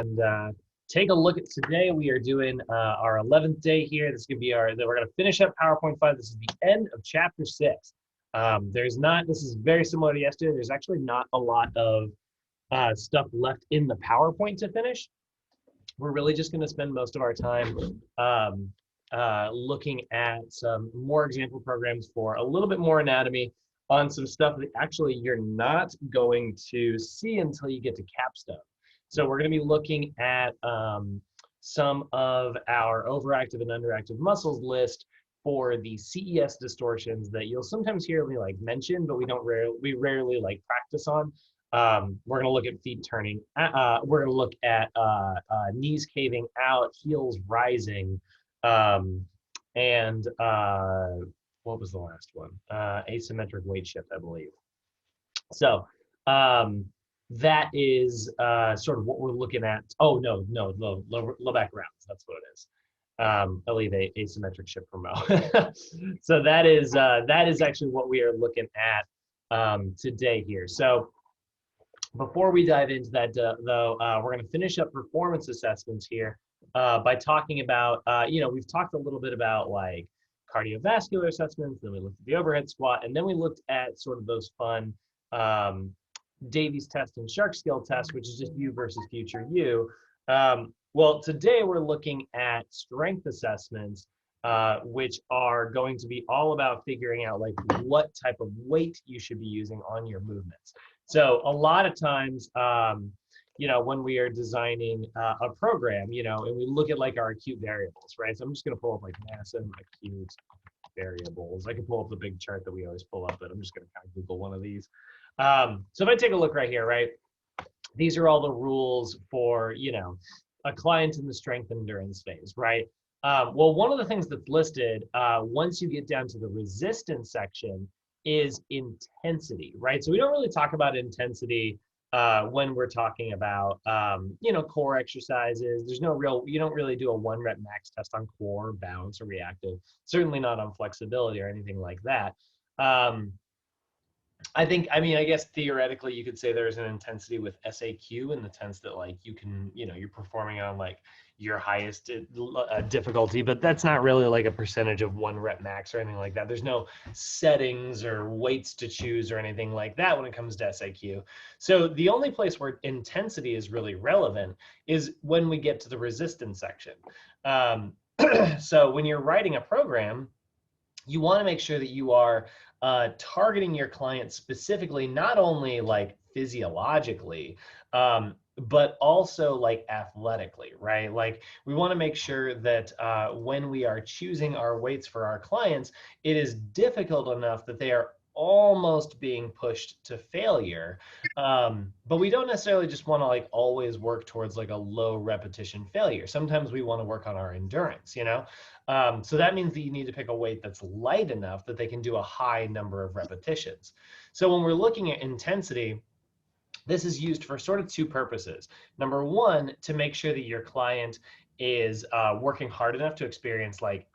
and take a look at today. We are doing our 11th day here. This is going to be we're going to finish up PowerPoint 5. This is the end of chapter 6. This is very similar to yesterday. There's actually not a lot of stuff left in the PowerPoint to finish. We're really just going to spend most of our time looking at some more example programs for a little bit more anatomy on some stuff that actually you're not going to see until you get to capstone. So we're going to be looking at some of our overactive and underactive muscles list for the CES distortions that you'll sometimes hear me like mention, but we rarely like practice on. We're going to look at feet turning. We're going to look at knees caving out, heels rising, and what was the last one? Asymmetric weight shift, I believe. So that is sort of what we're looking at. Oh, no, low back rounds. That's what it is. I believe asymmetric shift for Mo. So that is actually what we are looking at today here. So before we dive into that, though, we're going to finish up performance assessments here by talking about, we've talked a little bit about like cardiovascular assessments, then we looked at the overhead squat, and then we looked at sort of those fun Davies test and shark scale test, which is just you versus future you. Well, today we're looking at strength assessments, which are going to be all about figuring out like what type of weight you should be using on your movements. So a lot of times, when we are designing a program, and we look at like our acute variables, right? So I'm just going to pull up like massive acute variables. I can pull up the big chart that we always pull up, but I'm just going to kind of Google one of these. So if I take a look right here, right? These are all the rules for, a client in the strength endurance phase, right? Well, one of the things that's listed once you get down to the resistance section is intensity, right? So we don't really talk about intensity when we're talking about, core exercises. You don't really do a 1 rep max test on core, balance, or reactive, certainly not on flexibility or anything like that. I guess theoretically you could say there's an intensity with SAQ in the sense that like you can, you're performing on like your highest difficulty, but that's not really like a percentage of 1 rep max or anything like that. There's no settings or weights to choose or anything like that when it comes to SAQ. So the only place where intensity is really relevant is when we get to the resistance section. So when you're writing a program, you want to make sure that you are targeting your client specifically, not only like physiologically, but also like athletically, right? Like we want to make sure that when we are choosing our weights for our clients, it is difficult enough that they are almost being pushed to failure. But we don't necessarily just want to like always work towards like a low repetition failure. Sometimes we want to work on our endurance, so that means that you need to pick a weight that's light enough that they can do a high number of repetitions. So when we're looking at intensity, this is used for sort of 2 purposes. Number 1, to make sure that your client is working hard enough to experience like,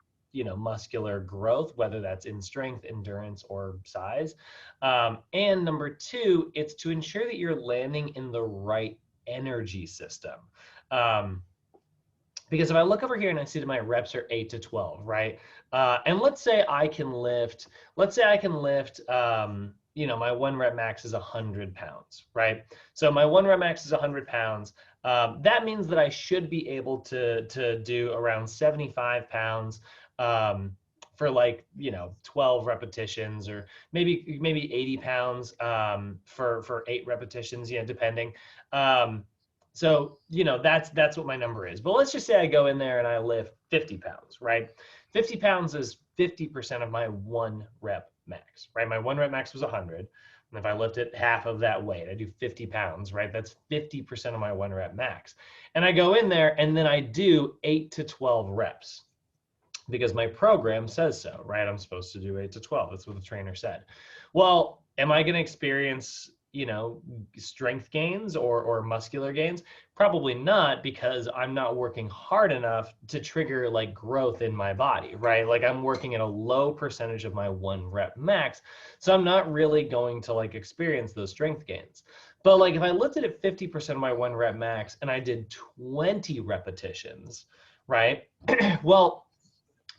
muscular growth, whether that's in strength, endurance, or size. And number 2, it's to ensure that you're landing in the right energy system. Because if I look over here and I see that my reps are 8 to 12, right? And let's say I can lift, my 1 rep max is 100 pounds, right? So my 1 rep max is 100 pounds. That means that I should be able to do around 75 pounds for like, 12 repetitions, or maybe 80 pounds for 8 repetitions, depending. So, that's what my number is. But let's just say I go in there and I lift 50 pounds, right? 50 pounds is 50% of my 1 rep max, right? My 1 rep max was 100. And if I lifted half of that weight, I do 50 pounds, right? That's 50% of my 1 rep max. And I go in there and then I do 8 to 12 reps because my program says so, right? I'm supposed to do 8 to 12. That's what the trainer said. Well, am I going to experience strength gains or muscular gains? Probably not, because I'm not working hard enough to trigger like growth in my body, right? Like I'm working at a low percentage of my 1 rep max. So I'm not really going to like experience those strength gains. But like if I lifted at 50% of my 1 rep max and I did 20 repetitions, right? Well,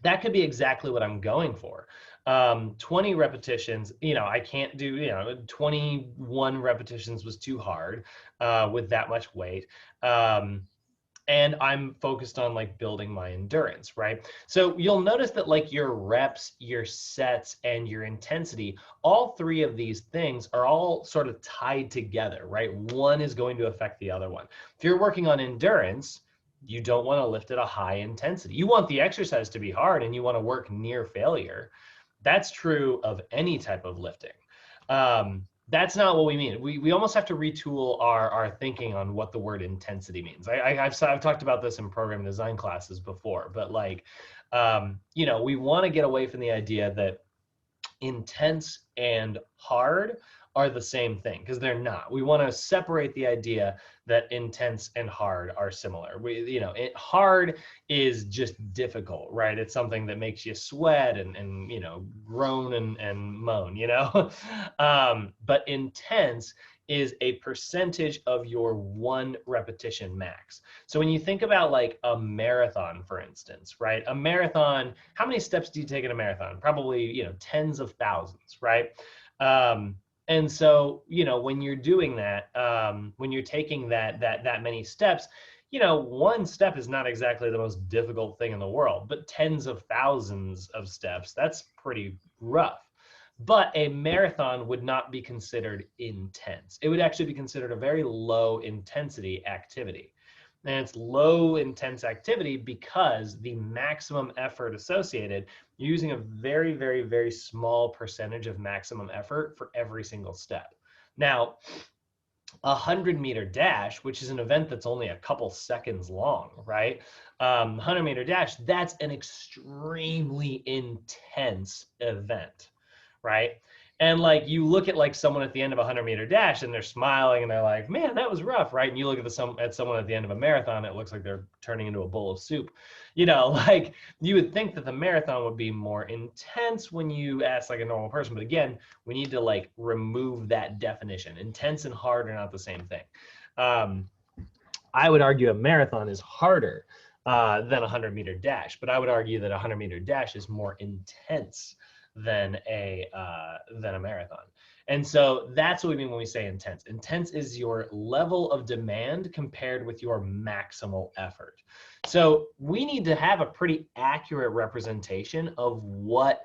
that could be exactly what I'm going for. 20 repetitions, I can't do, 21 repetitions was too hard with that much weight. And I'm focused on like building my endurance, right? So you'll notice that like your reps, your sets, and your intensity, all three of these things are all sort of tied together, right? One is going to affect the other one. If you're working on endurance, you don't want to lift at a high intensity. You want the exercise to be hard and you want to work near failure. That's true of any type of lifting. That's not what we mean. We almost have to retool our thinking on what the word intensity means. I've talked about this in program design classes before, but like, we want to get away from the idea that intense and hard are the same thing, because they're not. We want to separate the idea that intense and hard are similar. Hard is just difficult, right? It's something that makes you sweat and groan and moan, but intense is a percentage of your 1 repetition max. So when you think about like a marathon, for instance, right? A marathon, how many steps do you take in a marathon? Probably, tens of thousands, right? And so, when you're doing that, when you're taking that many steps, 1 step is not exactly the most difficult thing in the world, but tens of thousands of steps, that's pretty rough. But a marathon would not be considered intense. It would actually be considered a very low intensity activity. And it's low intense activity because the maximum effort associated, you're using a very, very, very small percentage of maximum effort for every single step. Now, a 100-meter dash, which is an event that's only a couple seconds long, right? 100-meter dash, that's an extremely intense event, right? And like you look at like someone at the end of a 100-meter dash and they're smiling and they're like, man, that was rough, right? And you look at someone at the end of a marathon, it looks like they're turning into a bowl of soup. Like you would think that the marathon would be more intense when you ask like a normal person. But again, we need to like remove that definition. Intense and hard are not the same thing. I would argue a marathon is harder than a 100-meter dash, but I would argue that a 100-meter dash is more intense than a marathon. And so that's what we mean when we say intense. Intense is your level of demand compared with your maximal effort. So we need to have a pretty accurate representation of what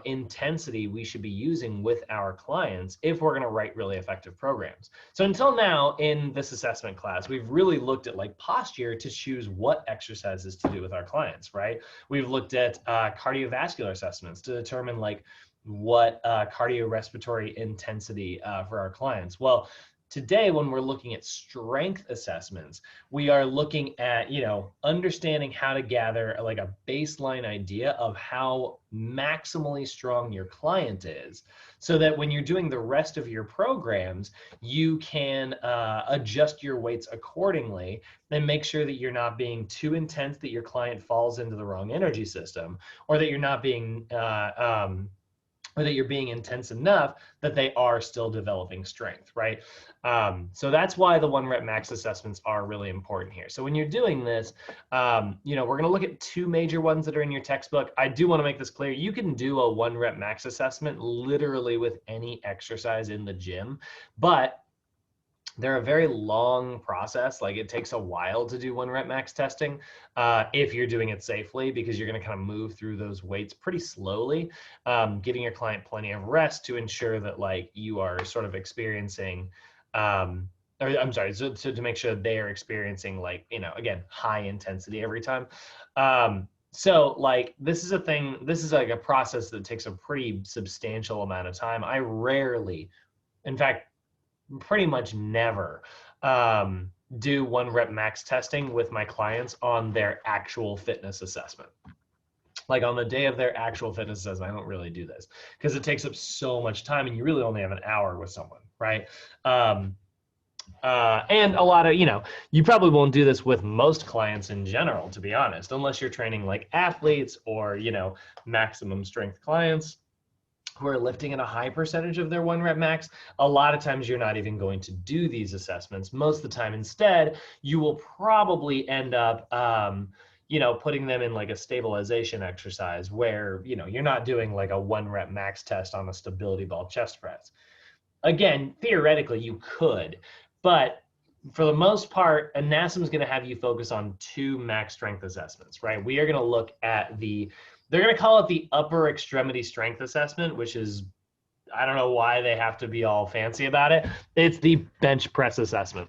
intensity we should be using with our clients if we're going to write really effective programs. So until now in this assessment class, we've really looked at like posture to choose what exercises to do with our clients, right? We've looked at cardiovascular assessments to determine like what cardiorespiratory intensity for our clients. Well, today, when we're looking at strength assessments, we are looking at, understanding how to gather like a baseline idea of how maximally strong your client is, so that when you're doing the rest of your programs, you can adjust your weights accordingly and make sure that you're not being too intense that your client falls into the wrong energy system, or that you're not being or that you're being intense enough that they are still developing strength, right? So that's why the 1 rep max assessments are really important here. So when you're doing this, we're gonna look at 2 major ones that are in your textbook. I do wanna make this clear. You can do a 1 rep max assessment literally with any exercise in the gym, but they're a very long process. Like it takes a while to do 1 rep max testing if you're doing it safely, because you're going to kind of move through those weights pretty slowly, giving your client plenty of rest to ensure that like you are sort of experiencing, to make sure they are experiencing like, again, high intensity every time. So like this is like a process that takes a pretty substantial amount of time. I rarely, in fact, pretty much never do 1 rep max testing with my clients on their actual fitness assessment. Like on the day of their actual fitness assessment, I don't really do this because it takes up so much time and you really only have an hour with someone, right? And a lot of, you probably won't do this with most clients in general, to be honest, unless you're training like athletes or, maximum strength clients. who are lifting at a high percentage of their 1 rep max, a lot of times you're not even going to do these assessments. Most of the time, instead, you will probably end up, putting them in like a stabilization exercise where, you're not doing like a 1 rep max test on a stability ball chest press. Again, theoretically, you could, but for the most part, a NASM is going to have you focus on 2 max strength assessments, right? We are going to look at they're going to call it the upper extremity strength assessment, which is, I don't know why they have to be all fancy about it. It's the bench press assessment.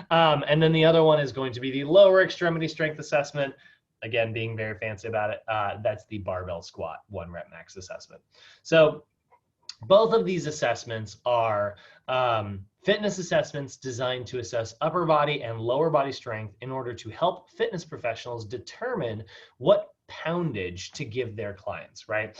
And then the other one is going to be the lower extremity strength assessment. Again, being very fancy about it, that's the barbell squat 1 rep max assessment. So both of these assessments are fitness assessments designed to assess upper body and lower body strength in order to help fitness professionals determine what poundage to give their clients, right?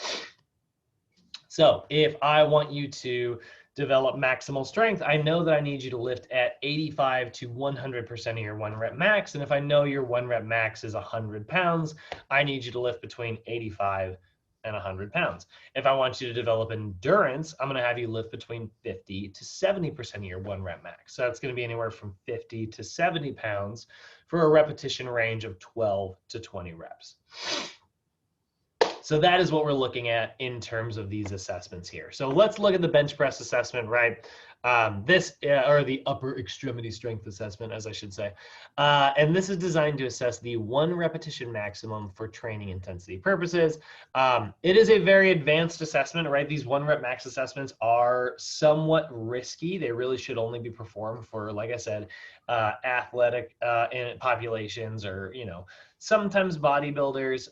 So if I want you to develop maximal strength, I know that I need you to lift at 85 to 100% of your 1 rep max. And if I know your 1 rep max is 100 pounds, I need you to lift between 85 and 100 pounds. If I want you to develop endurance, I'm going to have you lift between 50 to 70% of your 1 rep max. So that's going to be anywhere from 50 to 70 pounds for a repetition range of 12 to 20 reps. So that is what we're looking at in terms of these assessments here. So let's look at the bench press assessment, right? Or the upper extremity strength assessment, as I should say. And this is designed to assess the 1 repetition maximum for training intensity purposes. It is a very advanced assessment, right? These 1 rep max assessments are somewhat risky. They really should only be performed for, like I said, athletic populations, or, sometimes bodybuilders,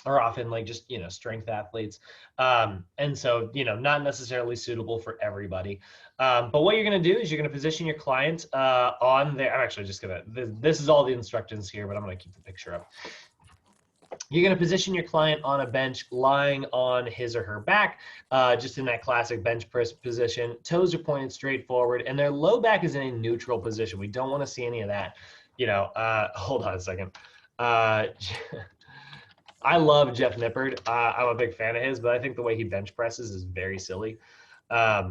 are often like just, strength athletes. And so, not necessarily suitable for everybody. But what you're going to do is you're going to position your client on there. I'm actually just going to, this is all the instructions here, but I'm going to keep the picture up. You're going to position your client on a bench lying on his or her back, just in that classic bench press position. Toes are pointed straight forward, and their low back is in a neutral position. We don't want to see any of that. Hold on a second. I love Jeff Nippard. I'm a big fan of his, but I think the way he bench presses is very silly. I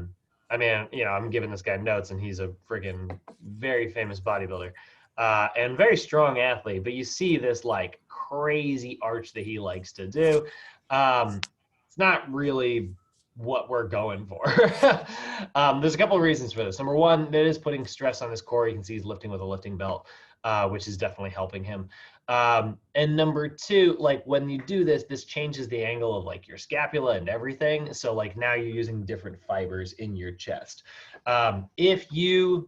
mean, I'm giving this guy notes, and he's a friggin' very famous bodybuilder and very strong athlete. But you see this like crazy arch that he likes to do. It's not really what we're going for. There's a couple of reasons for this. Number one, it is putting stress on his core. You can see he's lifting with a lifting belt, which is definitely helping him. And number two, like when you do this, this changes the angle of like your scapula and everything. So like now you're using different fibers in your chest. If you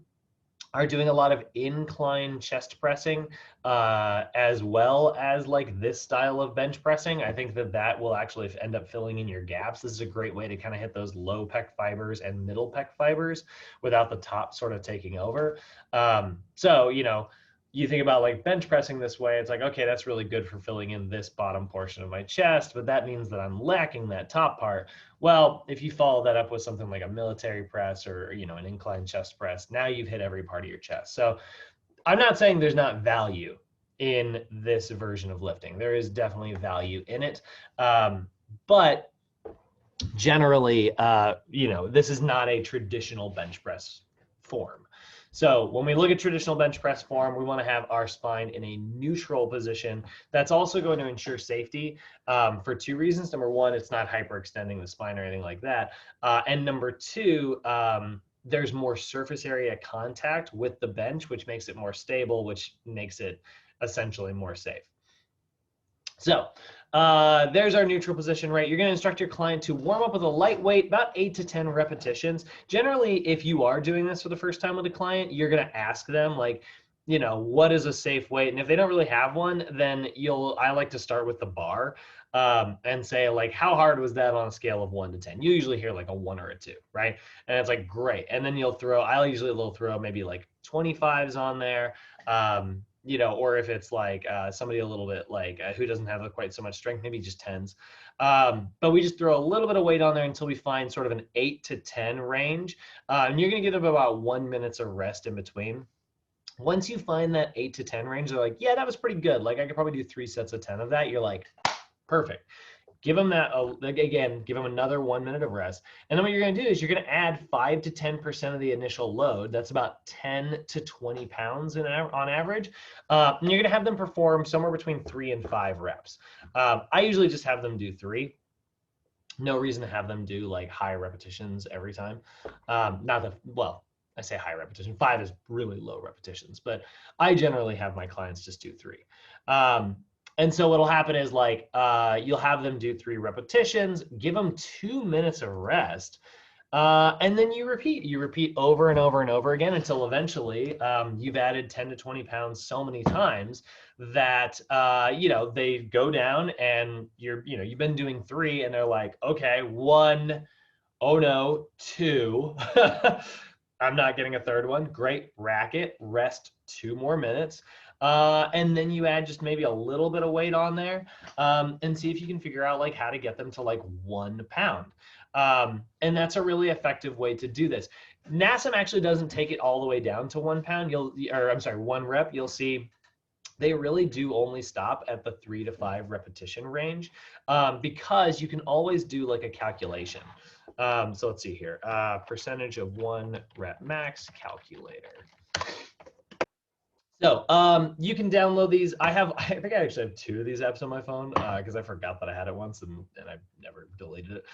are doing a lot of incline chest pressing, as well as like this style of bench pressing, I think that will actually end up filling in your gaps. This is a great way to kind of hit those low pec fibers and middle pec fibers without the top sort of taking over. So, you think about like bench pressing this way, it's like, okay, that's really good for filling in this bottom portion of my chest, but that means that I'm lacking that top part. Well, if you follow that up with something like a military press or, an incline chest press, now you've hit every part of your chest. So I'm not saying there's not value in this version of lifting. There is definitely value in it. But generally, this is not a traditional bench press form. So when we look at traditional bench press form, we want to have our spine in a neutral position. That's also going to ensure safety for two reasons. Number one, it's not hyperextending the spine or anything like that. And number two, there's more surface area contact with the bench, which makes it more stable, which makes it essentially more safe. So there's our neutral position, right? You're going to instruct your client to warm up with a light weight, about 8 to 10 repetitions. Generally, if you are doing this for the first time with a client, you're going to ask them like, what is a safe weight? And if they don't really have one, then I like to start with the bar and say like, how hard was that on a scale of 1 to 10? You usually hear like a 1 or a 2, right? And it's like, great. And then I'll usually throw maybe like 25s on there. Or if it's like somebody a little bit like who doesn't have quite so much strength, maybe just 10s. But we just throw a little bit of weight on there until we find sort of an 8 to 10 range. And you're going to give them about 1 minute of rest in between. Once you find that 8 to 10 range, they're like, yeah, that was pretty good. Like I could probably do 3 sets of 10 of that. You're like, perfect. give them that, again, give them another 1 minute of rest. And then what you're going to do is you're going to add 5 to 10% of the initial load. That's about 10 to 20 pounds on average. And you're going to have them perform somewhere between 3 and 5 reps. I usually just have them do 3. No reason to have them do like high repetitions every time. Not that, well, I say high repetition. 5 is really low repetitions, but I generally have my clients just do 3. And so what'll happen is like you'll have them do 3 repetitions, give them 2 minutes of rest, and then you repeat. You repeat over and over and over again until eventually you've added 10 to 20 pounds so many times that they go down and you've been doing 3 and they're like, okay, 1, oh no, 2. I'm not getting a 3rd one. Great, rack it, rest 2 more minutes. And then you add just maybe a little bit of weight on there and see if you can figure out like how to get them to like 1 pound. And that's a really effective way to do this. NASM actually doesn't take it all the way down to 1 pound. 1 rep. You'll see they really do only stop at the 3 to 5 repetition range because you can always do like a calculation. So let's see here, percentage of 1 rep max calculator. So you can download these. I think I actually have 2 of these apps on my phone because I forgot that I had it once and I never deleted it.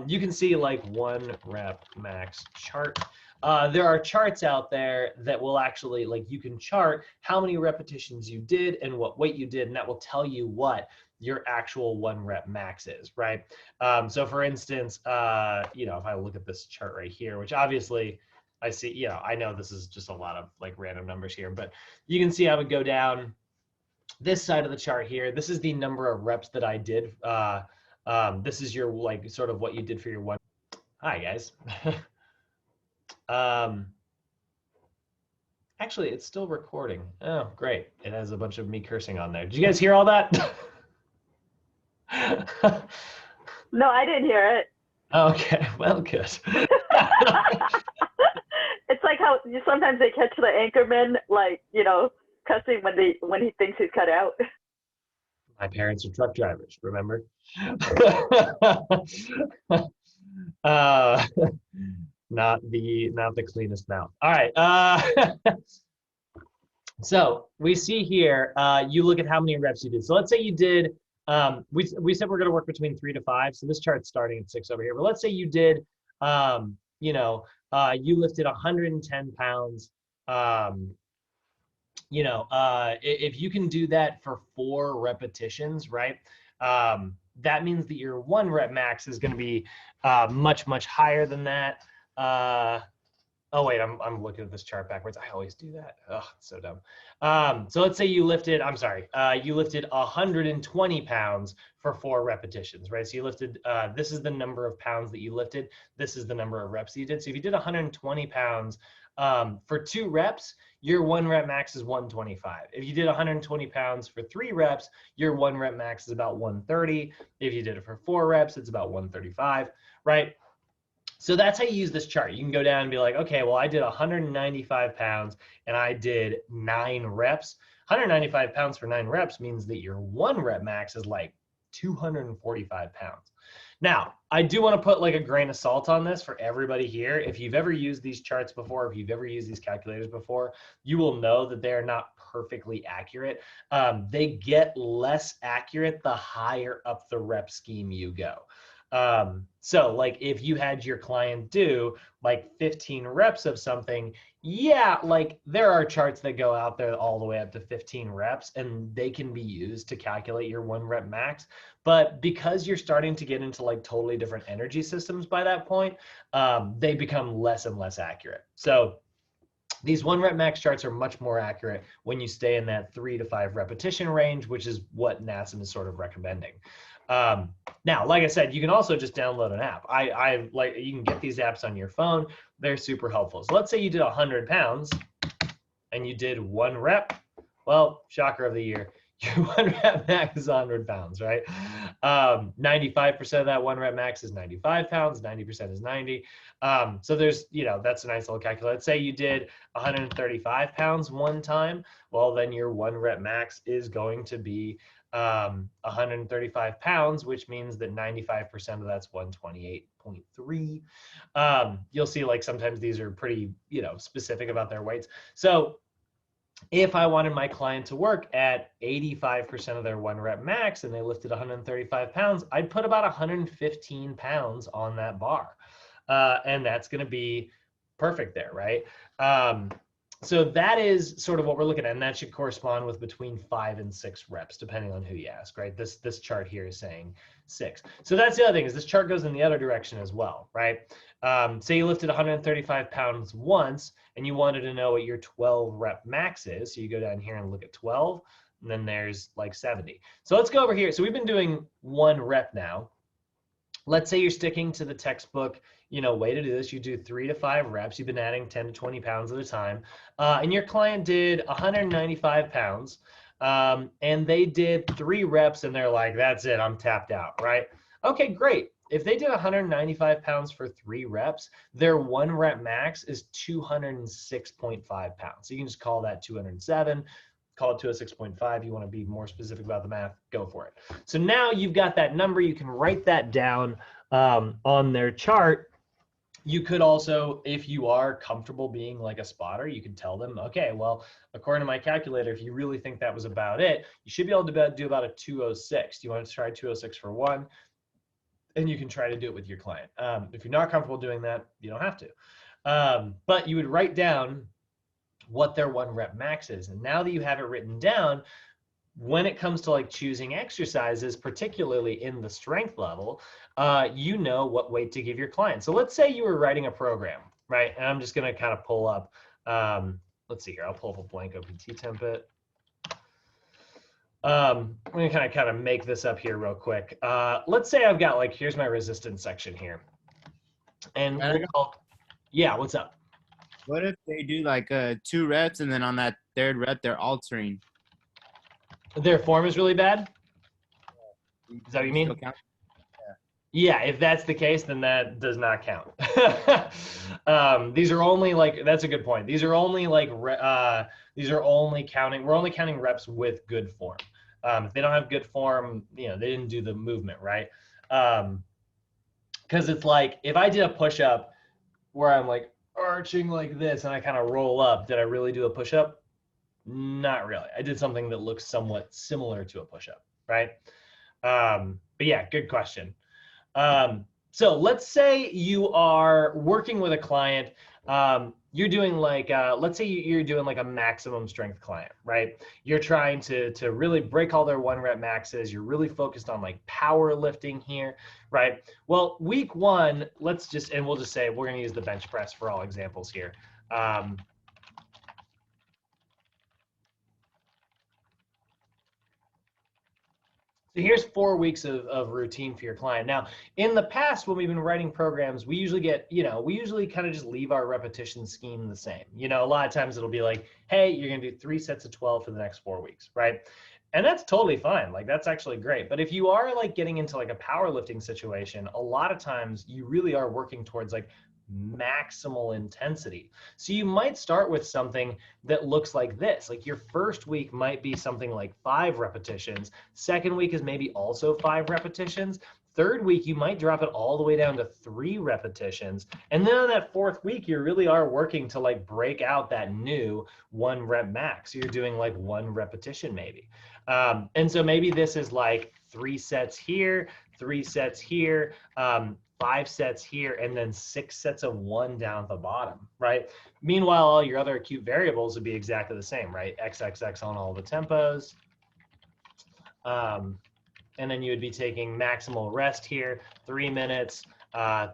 You can see like 1 rep max chart. There are charts out there that will actually, like, you can chart how many repetitions you did and what weight you did, and that will tell you what your actual 1 rep max is, right? So for instance, if I look at this chart right here, which obviously I see, I know this is just a lot of like random numbers here, but you can see I would go down this side of the chart here. This is the number of reps that I did. This is your like sort of what you did for your 1. Hi guys. Actually, it's still recording. Oh, great. It has a bunch of me cursing on there. Did you guys hear all that? No, I didn't hear it. Okay, well, good. It's like how sometimes they catch the anchorman, like, cussing when he thinks he's cut out. My parents are truck drivers, remember? Not the cleanest mouth. All right. So we see here, you look at how many reps you did. So let's say you did, we said we're going to work between 3 to 5. So this chart's starting at 6 over here. But let's say you did, you lifted 110 pounds. If you can do that for 4 repetitions, right? That means that your 1 rep max is going to be much, much higher than that. Oh wait, I'm looking at this chart backwards. I always do that. Oh, it's so dumb. So let's say you lifted, you lifted 120 pounds for 4 repetitions, right? So you lifted, this is the number of pounds that you lifted. This is the number of reps you did. So if you did 120 pounds for 2 reps, your 1 rep max is 125. If you did 120 pounds for 3 reps, your 1 rep max is about 130. If you did it for 4 reps, it's about 135, right? So that's how you use this chart. You can go down and be like, okay, well, I did 195 pounds and I did 9 reps. 195 pounds for 9 reps means that your 1 rep max is like 245 pounds. Now, I do want to put like a grain of salt on this for everybody here. If you've ever used these charts before, if you've ever used these calculators before, you will know that they're not perfectly accurate. They get less accurate the higher up the rep scheme you go. So like if you had your client do like 15 reps of something, yeah, like there are charts that go out there all the way up to 15 reps and they can be used to calculate your 1 rep max. But because you're starting to get into like totally different energy systems by that point, they become less and less accurate. So these 1 rep max charts are much more accurate when you stay in that 3 to 5 repetition range, which is what NASM is sort of recommending. Now, like I said, you can also just download an app. You can get these apps on your phone. They're super helpful. So let's say you did 100 pounds and you did 1 rep. Well, shocker of the year, Your 1 rep max is 100 pounds, right? 95% of that 1 rep max is 95 pounds, 90% is 90. So there's, that's a nice little calculator. Let's say you did 135 pounds one time. Well, then your 1 rep max is going to be 135 pounds, which means that 95% of that's 128.3. You'll see like sometimes these are pretty, specific about their weights. So if I wanted my client to work at 85% of their 1 rep max and they lifted 135 pounds, I'd put about 115 pounds on that bar. And that's going to be perfect there, right? So that is sort of what we're looking at, and that should correspond with between 5 and 6 reps, depending on who you ask, right? This chart here is saying 6. So that's the other thing, is this chart goes in the other direction as well, right? Say you lifted 135 pounds once, and you wanted to know what your 12 rep max is. So you go down here and look at 12, and then there's like 70. So let's go over here. So we've been doing 1 rep now. Let's say you're sticking to the textbook, way to do this. You do 3 to 5 reps. You've been adding 10 to 20 pounds at a time. And your client did 195 pounds. And they did 3 reps and they're like, that's it, I'm tapped out, right? Okay, great. If they did 195 pounds for 3 reps, their 1 rep max is 206.5 pounds. So you can just call that 207. Call it 206.5. You want to be more specific about the math, go for it. So now you've got that number. You can write that down on their chart. You could also, if you are comfortable being like a spotter, you could tell them, okay, well, according to my calculator, if you really think that was about it, you should be able to do about a 206. Do you want to try 206 for 1? And you can try to do it with your client. If you're not comfortable doing that, you don't have to. But you would write down what their 1 rep max is. And now that you have it written down, when it comes to like choosing exercises, particularly in the strength level, you know what weight to give your client. So let's say you were writing a program, right? And I'm just going to kind of pull up, let's see here. I'll pull up a blank OPT template. I'm going to kind of make this up here real quick. Let's say I've got like, here's my resistance section here. And yeah, what's up? What if they do like 2 reps and then on that 3rd rep they're altering? Their form is really bad? Is that what you mean? Yeah, if that's the case, then that does not count. These are only like, that's a good point. These are only like, these are only counting, we're only counting reps with good form. If they don't have good form, they didn't do the movement, right? Because it's like, if I did a push-up where I'm like arching like this and I kind of roll up, did I really do a push-up? Not really. I did something that looks somewhat similar to a push-up, right? But yeah, good question. So let's say you are working with a client, you're doing like, let's say you're doing like a maximum strength client, right? You're trying to really break all their 1 rep maxes. You're really focused on like power lifting here, right? Well, week 1, we'll just say, we're going to use the bench press for all examples here. So here's 4 weeks of routine for your client. Now, in the past, when we've been writing programs, we usually kind of just leave our repetition scheme the same. A lot of times it'll be like, hey, you're going to do 3 sets of 12 for the next 4 weeks, right? And that's totally fine. Like, that's actually great. But if you are like getting into like a powerlifting situation, a lot of times you really are working towards like maximal intensity. So you might start with something that looks like this. Like your first week might be something like 5 repetitions. Second week is maybe also 5 repetitions. Third week, you might drop it all the way down to 3 repetitions. And then on that 4th week, you really are working to like break out that new 1 rep max. So you're doing like 1 repetition maybe. And so maybe this is like 3 sets here, 3 sets here, 5 sets here, and then 6 sets of 1 down at the bottom, right? Meanwhile, all your other acute variables would be exactly the same, right? XXX on all the tempos. And then you would be taking maximal rest here, 3 minutes,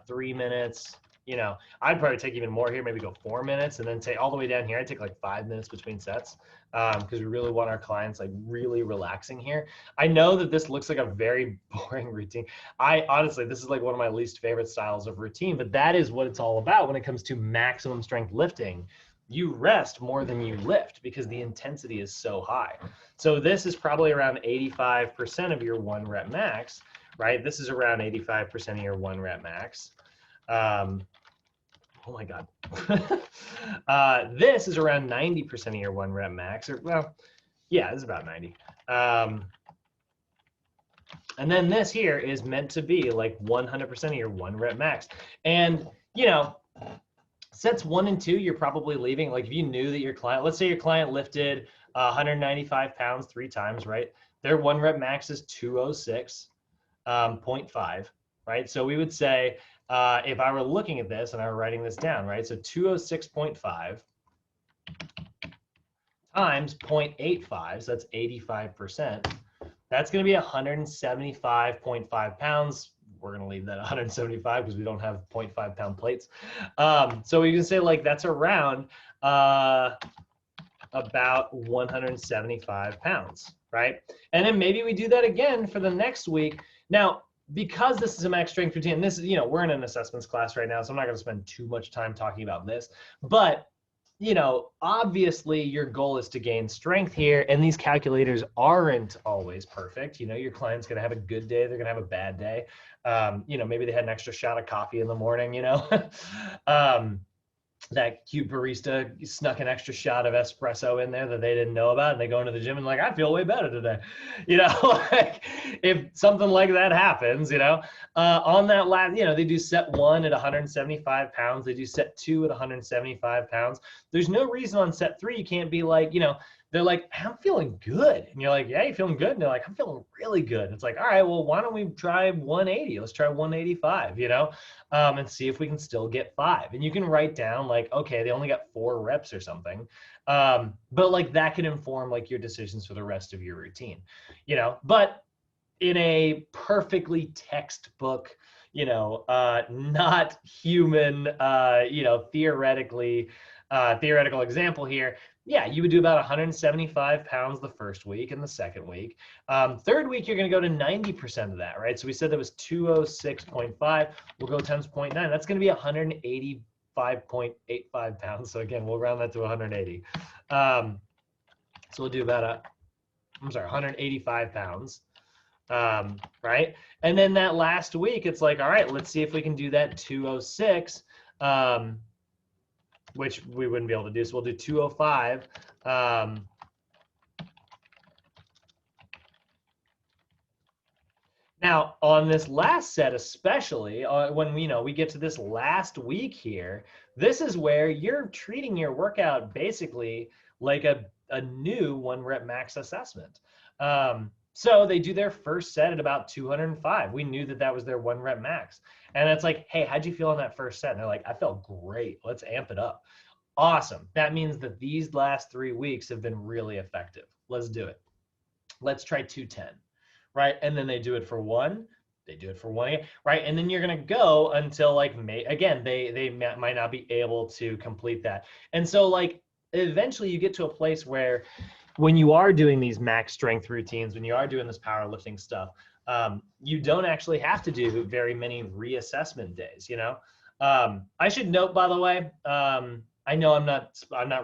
3 minutes. I'd probably take even more here, maybe go 4 minutes, and then take all the way down here. I'd take like 5 minutes between sets because we really want our clients like really relaxing here. I know that this looks like a very boring routine. Honestly, this is like one of my least favorite styles of routine, but that is what it's all about when it comes to maximum strength lifting. you rest more than you lift because the intensity is so high. So this is probably around 85% of your 1 rep max, right? This is around 85% of your 1 rep max. Oh my God. This is around 90% of your 1 rep max, or well, yeah, it's about 90. And then this here is meant to be like 100% of your 1 rep max. And, you know, sets 1 and 2, you're probably leaving. Like if you knew that your client, let's say your client lifted 195 pounds 3 times, right? Their 1 rep max is 206.5, right? So we would say, if I were looking at this and I were writing this down, right? So 206.5 times 0.85, so that's 85%. That's going to be 175.5 pounds. We're going to leave that 175 because we don't have 0.5 pound plates. So we can say like that's around about 175 pounds, right? And then maybe we do that again for the next week. Now, because this is a max strength routine, this is, you know, we're in an assessments class right now, so I'm not going to spend too much time talking about this, but you know, obviously your goal is to gain strength here, and these calculators aren't always perfect. You know, your client's going to have a good day, they're going to have a bad day. You know, maybe they had an extra shot of coffee in the morning, you know. That cute barista snuck an extra shot of espresso in there that they didn't know about, and they go into the gym and like, I feel way better today. You know, like if something like that happens, you know, on that last, you know, they do set 1 at 175 pounds. They do set 2 at 175 pounds. There's no reason on set 3 you can't be like, you know, they're like, I'm feeling good. And you're like, yeah, you feeling good? And they're like, I'm feeling really good. It's like, all right, well, why don't we try 180? Let's try 185, you know, and see if we can still get 5. And you can write down like, okay, they only got 4 reps or something. But like that can inform like your decisions for the rest of your routine, you know, but in a perfectly textbook, you know, not human, you know, theoretical example here. Yeah, you would do about 175 pounds the first week and the second week. Third week, you're going to go to 90% of that, right? So we said that was 206.5. We'll go times 0.9. That's going to be 185.85 pounds. So again, we'll round that to 180. So we'll do about 185 pounds. Right? And then that last week, it's like, all right, let's see if we can do that 206, which we wouldn't be able to do. So we'll do 205. Now, on this last set, especially when we get to this last week here, this is where you're treating your workout basically like a new 1 rep max assessment. So they do their first set at about 205. We knew that that was their 1 rep max. And it's like, hey, how'd you feel on that first set? And they're like, I felt great. Let's amp it up. Awesome. That means that these last 3 weeks have been really effective. Let's do it. Let's try 210, right? And then they do it for 1. They do it for 1 again, right? And then you're going to go until like May. Again, they might not be able to complete that. And so like eventually you get to a place where when you are doing these max strength routines, when you are doing this powerlifting stuff, you don't actually have to do very many reassessment days, you know? I should note, by the way, I know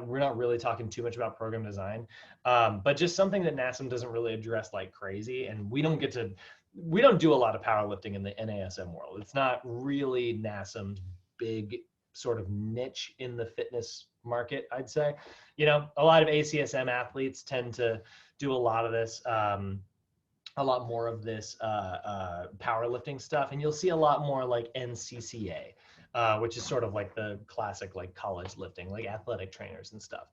we're not really talking too much about program design, but just something that NASM doesn't really address like crazy, and we don't do a lot of powerlifting in the NASM world. It's not really NASM's big sort of niche in the fitness market, I'd say. You know, a lot of ACSM athletes tend to do a lot of this, a lot more of this powerlifting stuff, and you'll see a lot more like NCCA. Which is sort of like the classic like college lifting, like athletic trainers and stuff.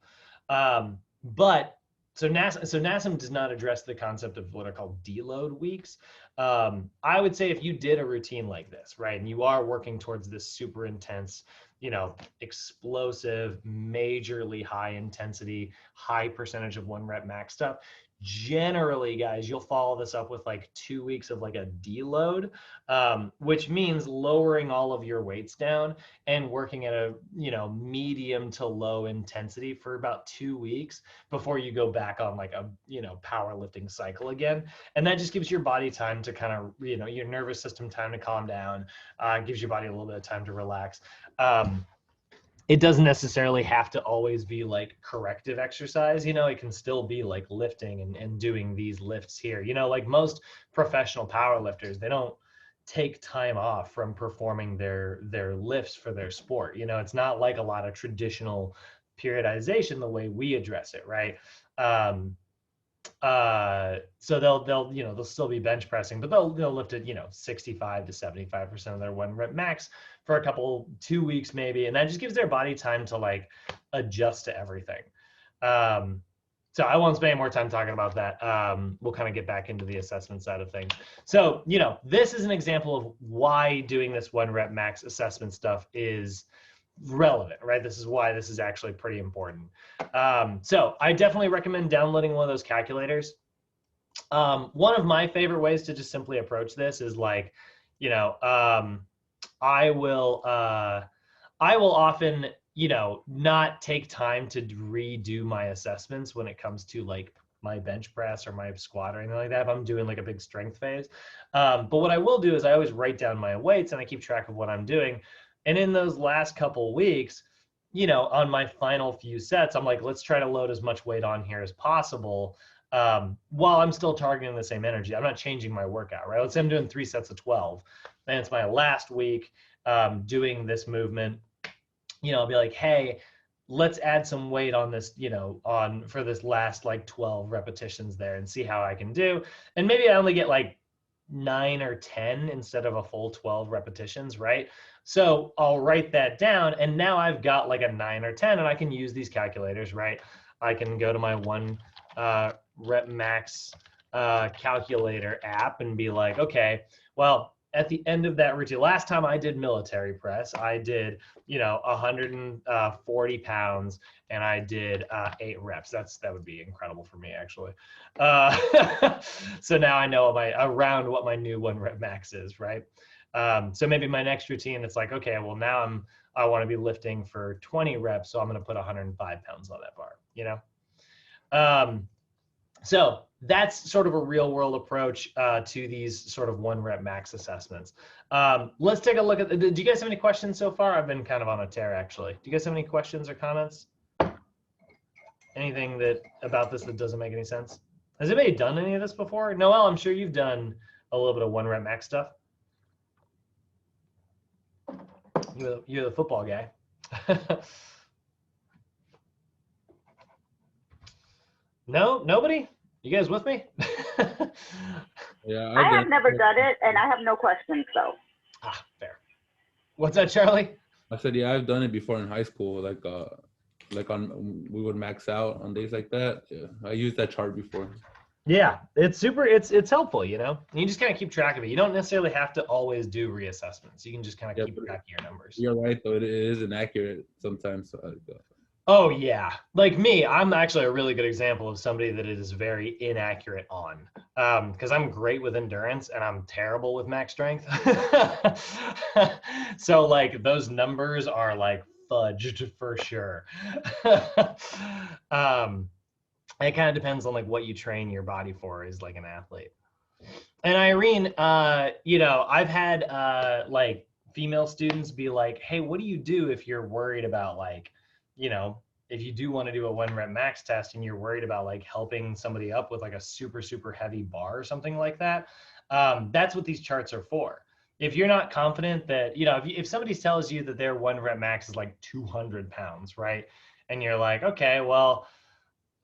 But so NASM does not address the concept of what are called deload weeks. I would say if you did a routine like this, right, and you are working towards this super intense, you know, explosive, majorly high intensity, high percentage of 1 rep max stuff, generally, guys, you'll follow this up with like 2 weeks of like a deload, which means lowering all of your weights down and working at a, you know, medium to low intensity for about 2 weeks before you go back on like a, you know, powerlifting cycle again. And that just gives your body time to kind of, you know, your nervous system time to calm down, gives your body a little bit of time to relax. it doesn't necessarily have to always be like corrective exercise. It can still be like lifting and doing these lifts here. Like most professional power lifters, they don't take time off from performing their lifts for their sport. It's not like a lot of traditional periodization the way we address it, right? So they'll still be bench pressing, but they'll lift it 65 to 75% of their 1 rep max for a couple 2 weeks maybe, and that just gives their body time to like adjust to everything. So I won't spend any more time talking about that. We'll kind of get back into the assessment side of things. So this is an example of why doing this 1 rep max assessment stuff is relevant, right? This is why this is actually pretty important. So I definitely recommend downloading one of those calculators. One of my favorite ways to just simply approach this is like, I will often, not take time to redo my assessments when it comes to like my bench press or my squat or anything like that if I'm doing like a big strength phase. But what I will do is I always write down my weights and I keep track of what I'm doing. And in those last couple weeks, on my final few sets, I'm like, let's try to load as much weight on here as possible while I'm still targeting the same energy. I'm not changing my workout, right? Let's say I'm doing 3 sets of 12, and it's my last week doing this movement. I'll be like, hey, let's add some weight on this, for this last like 12 repetitions there and see how I can do. And maybe I only get like 9 or 10 instead of a full 12 repetitions, right? So I'll write that down, and now I've got like a 9 or 10, and I can use these calculators, right? I can go to my 1 rep max calculator app and be like, okay, well, at the end of that routine, last time I did military press, I did, 140 pounds, and I did 8 reps. That would be incredible for me, actually. So now I know around what my new 1 rep max is, right? So maybe my next routine, it's like, okay, well now I want to be lifting for 20 reps, so I'm going to put 105 pounds on that bar, So that's sort of a real world approach to these sort of 1 rep max assessments. Let's take a look at, do you guys have any questions so far? I've been kind of on a tear, actually. Do you guys have any questions or comments? Anything about this that doesn't make any sense? Has anybody done any of this before? Noel, I'm sure you've done a little bit of 1 rep max stuff. You're the football guy. No, nobody? You guys with me? Yeah, I have never done it, and I have no questions, so. Fair. What's that, Charlie? I said, yeah, I've done it before in high school. We would max out on days like that. Yeah, I used that chart before. Yeah, it's helpful, You just kind of keep track of it. You don't necessarily have to always do reassessments. You can just kind of keep track of your numbers. You're right, though. It is inaccurate sometimes. Oh, yeah. Like me, I'm actually a really good example of somebody that it is very inaccurate on. Because I'm great with endurance and I'm terrible with max strength. So like those numbers are like fudged for sure. It kind of depends on like what you train your body for as like an athlete. And Irene, I've had like female students be like, hey, what do you do if you're worried about like, if you do want to do a 1 rep max test and you're worried about like helping somebody up with like a super, super heavy bar or something like that? That's what these charts are for. If you're not confident that, if somebody tells you that their 1 rep max is like 200 pounds, right? And you're like, okay, well,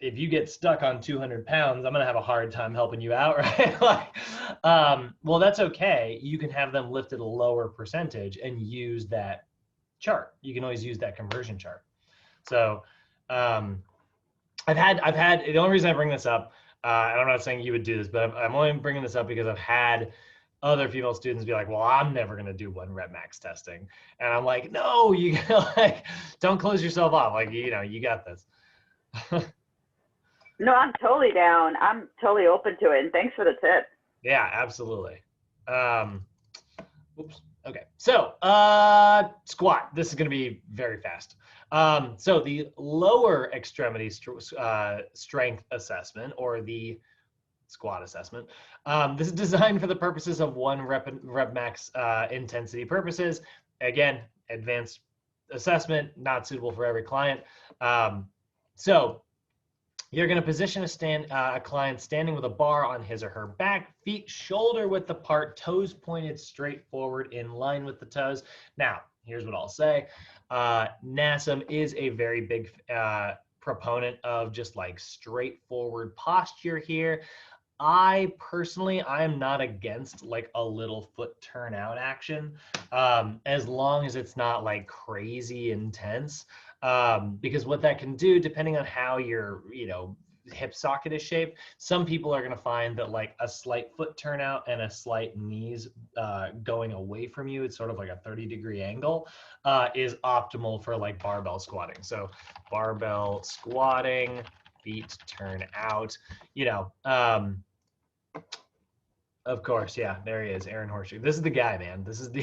if you get stuck on 200 pounds, I'm going to have a hard time helping you out, right? Well, that's okay. You can have them lift at a lower percentage and use that chart. You can always use that conversion chart. So I've had, the only reason I bring this up, and I'm not saying you would do this, but I'm only bringing this up because I've had other female students be like, well, I'm never going to do 1 rep max testing. And I'm like, no, you like, don't close yourself off. Like, you got this. No, I'm totally down. I'm totally open to it. And thanks for the tip. Yeah, absolutely. Oops. Okay. So squat. This is going to be very fast. So the lower extremity strength assessment, or the squat assessment, this is designed for the purposes of 1 rep max intensity purposes. Again, advanced assessment, not suitable for every client. So you're going to position a client standing with a bar on his or her back, feet shoulder width apart, toes pointed straight forward in line with the toes. Now, here's what I'll say. NASM is a very big proponent of just like straightforward posture here. I am not against like a little foot turn out action, as long as it's not like crazy intense. Because what that can do, depending on how your, hip socket is shaped, some people are going to find that like a slight foot turnout and a slight knees going away from you, it's sort of like a 30-degree angle, is optimal for like barbell squatting. So barbell squatting, feet turn out, of course, yeah, there he is, Aaron Horseshoe. This is the guy, man. This is the,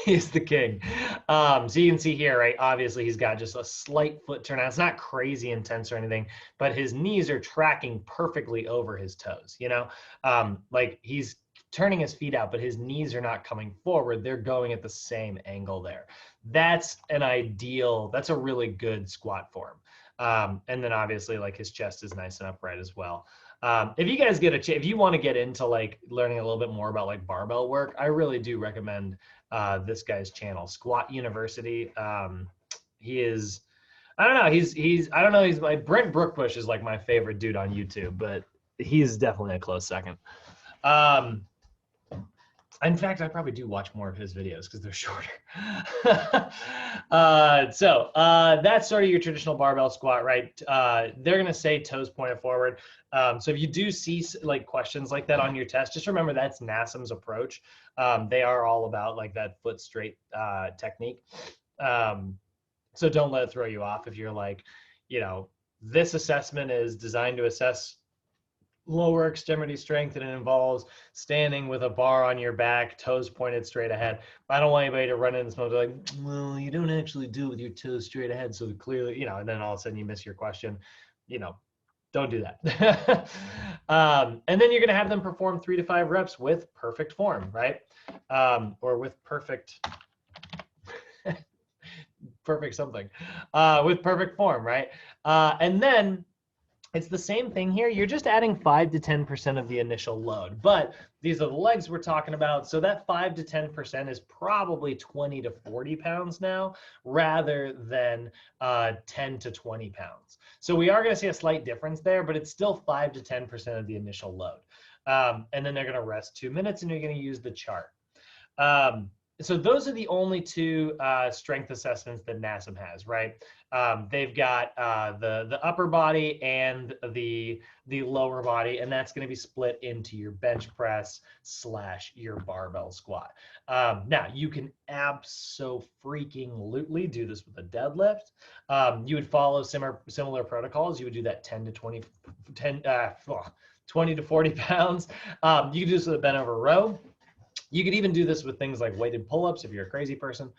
he's the king. So you can see here, right, obviously he's got just a slight foot turn out. It's not crazy intense or anything, but his knees are tracking perfectly over his toes, like he's turning his feet out, but his knees are not coming forward. They're going at the same angle there. That's a really good squat form. And then obviously like his chest is nice and upright as well. If you guys get if you want to get into like learning a little bit more about like barbell work, I really do recommend this guy's channel, Squat University. He is, I don't know, he's like Brent Brookbush is like my favorite dude on YouTube, but he's definitely a close second. In fact, I probably do watch more of his videos because they're shorter. So that's sort of your traditional barbell squat, right? They're going to say toes pointed forward. So if you do see like questions like that on your test, just remember that's NASM's approach. They are all about like that foot straight technique. So don't let it throw you off if you're like, this assessment is designed to assess lower extremity strength and it involves standing with a bar on your back, toes pointed straight ahead. I don't want anybody to run in this mode like, well, you don't actually do it with your toes straight ahead. So clearly, and then all of a sudden you miss your question, don't do that. And then you're going to have them perform 3 to 5 reps with perfect form, right? Or with perfect something, with perfect form, right? And then it's the same thing here. You're just adding 5 to 10% of the initial load, but these are the legs we're talking about. So that 5 to 10% is probably 20 to 40 pounds now, rather than 10 to 20 pounds. So we are going to see a slight difference there, but it's still 5 to 10% of the initial load. And then they're going to rest 2 minutes, and you're going to use the chart. So those are the only 2 strength assessments that NASM has, right? They've got the upper body and the lower body, and that's going to be split into your bench press / your barbell squat. Now you can abso-freaking-lutely do this with a deadlift. You would follow similar protocols. You would do that 20 to 40 pounds. You can do this with a bent over row. You could even do this with things like weighted pull-ups if you're a crazy person.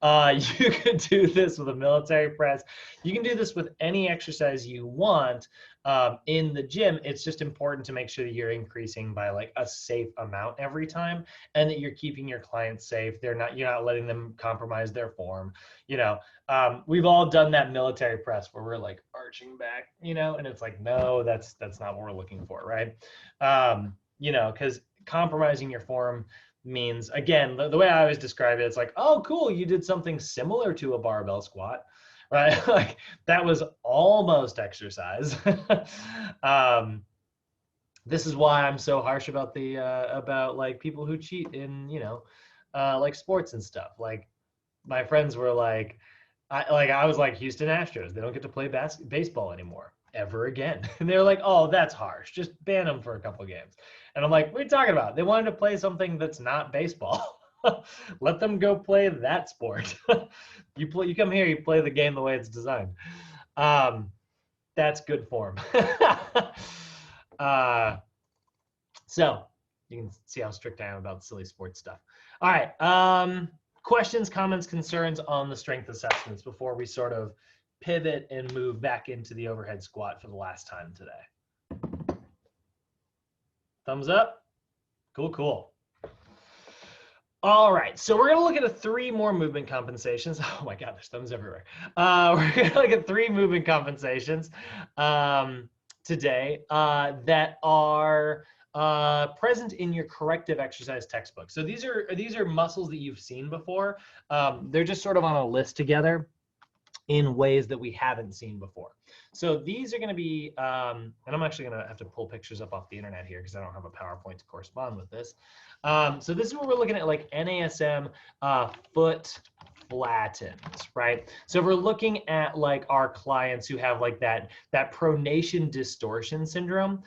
You could do this with a military press. You can do this with any exercise you want in the gym. It's just important to make sure that you're increasing by like a safe amount every time, and that you're keeping your clients safe. You're not letting them compromise their form. We've all done that military press where we're like arching back, and it's like, no, that's not what we're looking for, right? Because compromising your form means, again, the way I always describe it, it's like, oh, cool, you did something similar to a barbell squat, right? Like that was almost exercise. This is why I'm so harsh about about like people who cheat in, like sports and stuff. Like my friends were like, I was like, Houston Astros, they don't get to play baseball anymore ever again. And they're like, oh, that's harsh. Just ban them for a couple games. And I'm like, what are you talking about? They wanted to play something that's not baseball. Let them go play that sport. You come here, you play the game the way it's designed. That's good form. So you can see how strict I am about silly sports stuff. All right. Questions, comments, concerns on the strength assessments before we sort of pivot and move back into the overhead squat for the last time today. Thumbs up. Cool. All right, so we're gonna look at three more movement compensations. Oh my God, there's thumbs everywhere. We're gonna look at three movement compensations today that are present in your corrective exercise textbook. So these are muscles that you've seen before. They're just sort of on a list together in ways that we haven't seen before. So these are going to be, and I'm actually going to have to pull pictures up off the internet here because I don't have a PowerPoint to correspond with this. So this is what we're looking at, like NASM foot flattens, right? So if we're looking at like our clients who have like that pronation distortion syndrome,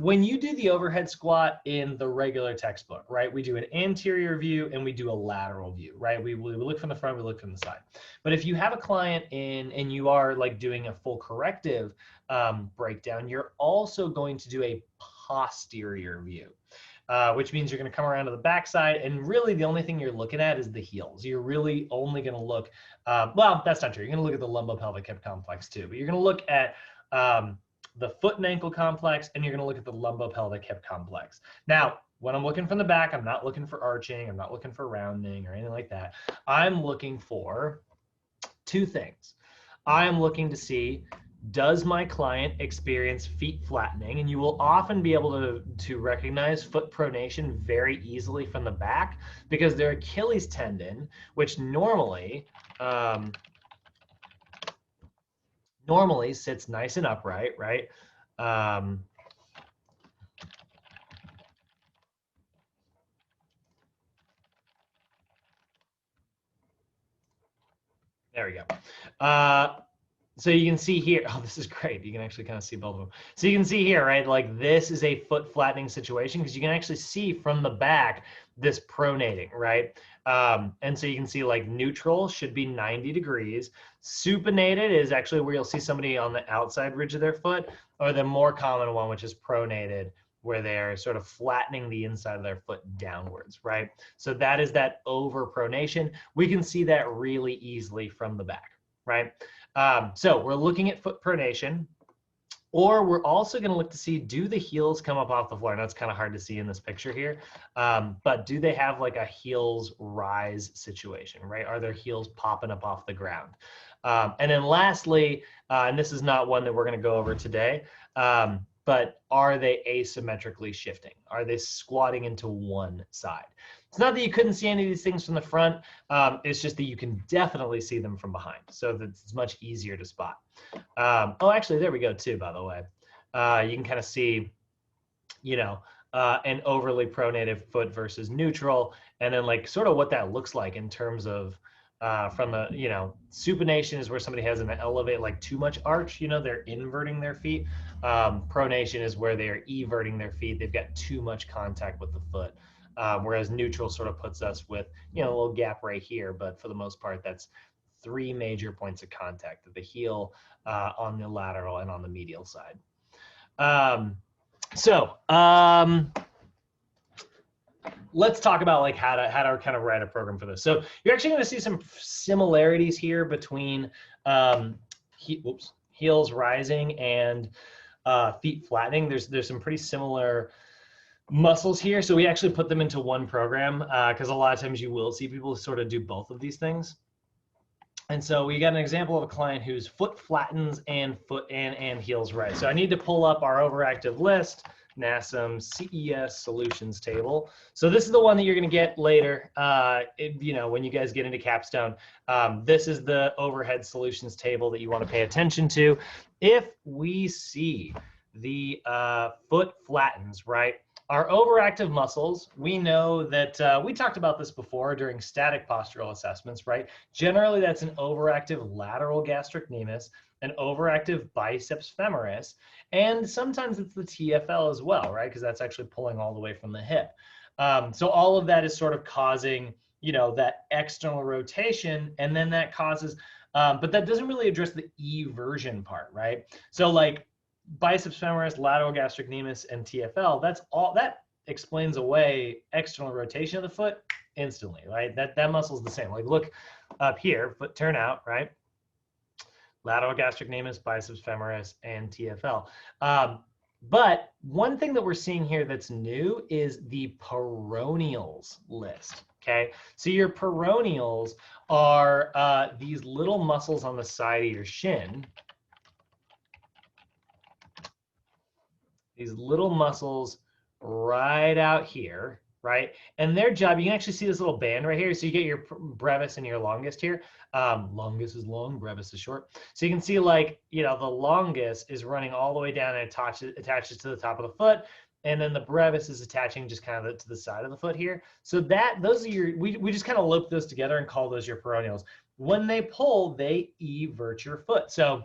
when you do the overhead squat in the regular textbook, right, we do an anterior view and we do a lateral view, right? We look from the front, we look from the side. But if you have a client and you are like doing a full corrective breakdown, you're also going to do a posterior view, which means you're going to come around to the backside, and really the only thing you're looking at is the heels. You're really only going to look, well, that's not true. You're going to look at the lumbopelvic hip complex too, but you're going to look at the foot and ankle complex, and you're going to look at the lumbopelvic hip complex. Now, when I'm looking from the back, I'm not looking for arching, I'm not looking for rounding or anything like that. I'm looking for two things. I'm looking to see, does my client experience feet flattening? And you will often be able to recognize foot pronation very easily from the back because their Achilles tendon, which normally sits nice and upright, right? There we go. So you can see here, oh, this is great. You can actually kind of see both of them. So you can see here, right? Like this is a foot flattening situation because you can actually see from the back this pronating, right? And so you can see like neutral should be 90 degrees. Supinated is actually where you'll see somebody on the outside ridge of their foot, or the more common one, which is pronated, where they're sort of flattening the inside of their foot downwards, right? So that is that overpronation. We can see that really easily from the back, right? So we're looking at foot pronation, or we're also going to look to see, do the heels come up off the floor? Now it's kind of hard to see in this picture here, but do they have like a heels rise situation, right? Are their heels popping up off the ground? And then lastly, and this is not one that we're going to go over today, but are they asymmetrically shifting? Are they squatting into one side? It's not that you couldn't see any of these things from the front. It's just that you can definitely see them from behind. So that it's much easier to spot. Oh, actually, there we go too, by the way. You can kind of see, you know, an overly pronated foot versus neutral, and then like sort of what that looks like in terms of from the, you know, supination is where somebody has an elevate, like too much arch, you know, they're inverting their feet. Pronation is where they are everting their feet. They've got too much contact with the foot. Whereas neutral sort of puts us with, you know, a little gap right here, but for the most part, that's three major points of contact: the heel, on the lateral, and on the medial side. Let's talk about like how to kind of write a program for this. So you're actually going to see some similarities here between heels rising and feet flattening. There's some pretty similar muscles here. So we actually put them into one program because a lot of times you will see people sort of do both of these things. And so we got an example of a client whose foot flattens and heels rise. So I need to pull up our overactive list, NASM CES solutions table. So this is the one that you're going to get later, you know, when you guys get into capstone. This is the overhead solutions table that you want to pay attention to. If we see the foot flattens, right? Our overactive muscles, we know that we talked about this before during static postural assessments, right? Generally, that's an overactive lateral gastrocnemius, an overactive biceps femoris, and sometimes it's the TFL as well, right? Because that's actually pulling all the way from the hip. So all of that is sort of causing, you know, that external rotation, and then that causes, but that doesn't really address the eversion part, right? So like, biceps femoris, lateral gastrocnemius, and TFL, that's all, that explains away external rotation of the foot instantly, right? That muscle is the same. Like look up here, foot turn out, right? Lateral gastrocnemius, biceps femoris, and TFL. But one thing that we're seeing here that's new is the peroneals list, okay? So your peroneals are these little muscles on the side of your shin. These little muscles right out here, right? And their job, you can actually see this little band right here. So you get your brevis and your longest here. Longest is long, brevis is short. So you can see like, you know, the longest is running all the way down and attaches to the top of the foot. And then the brevis is attaching just kind of to the side of the foot here. So those are your, we just kind of loop those together and call those your peroneals. When they pull, they evert your foot. So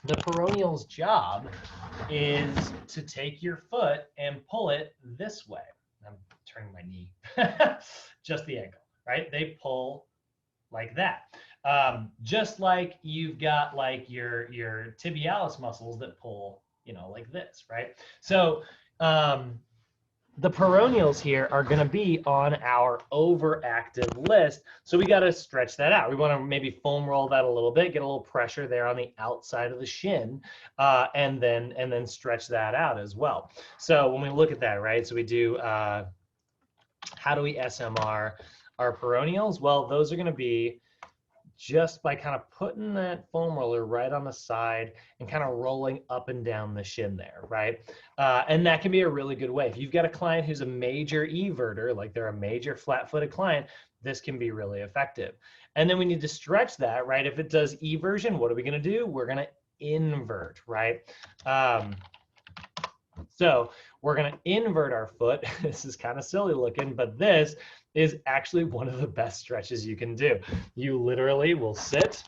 the peroneal's job is to take your foot and pull it this way. I'm turning my knee, just the ankle, right? They pull like that. Just like you've got like your tibialis muscles that pull, you know, like this, right? So the peroneals here are going to be on our overactive list. So we got to stretch that out. We want to maybe foam roll that a little bit, get a little pressure there on the outside of the shin, and then stretch that out as well. So when we look at that, right? So we do, how do we SMR our peroneals? Well, those are going to be just by kind of putting that foam roller right on the side and kind of rolling up and down the shin there, right? And that can be a really good way. If you've got a client who's a major everter, like they're a major flat-footed client, this can be really effective. And then we need to stretch that, right? If it does eversion, what are we going to do? We're going to invert, right? So we're going to invert our foot. This is kind of silly looking, but this is actually one of the best stretches you can do. You literally will sit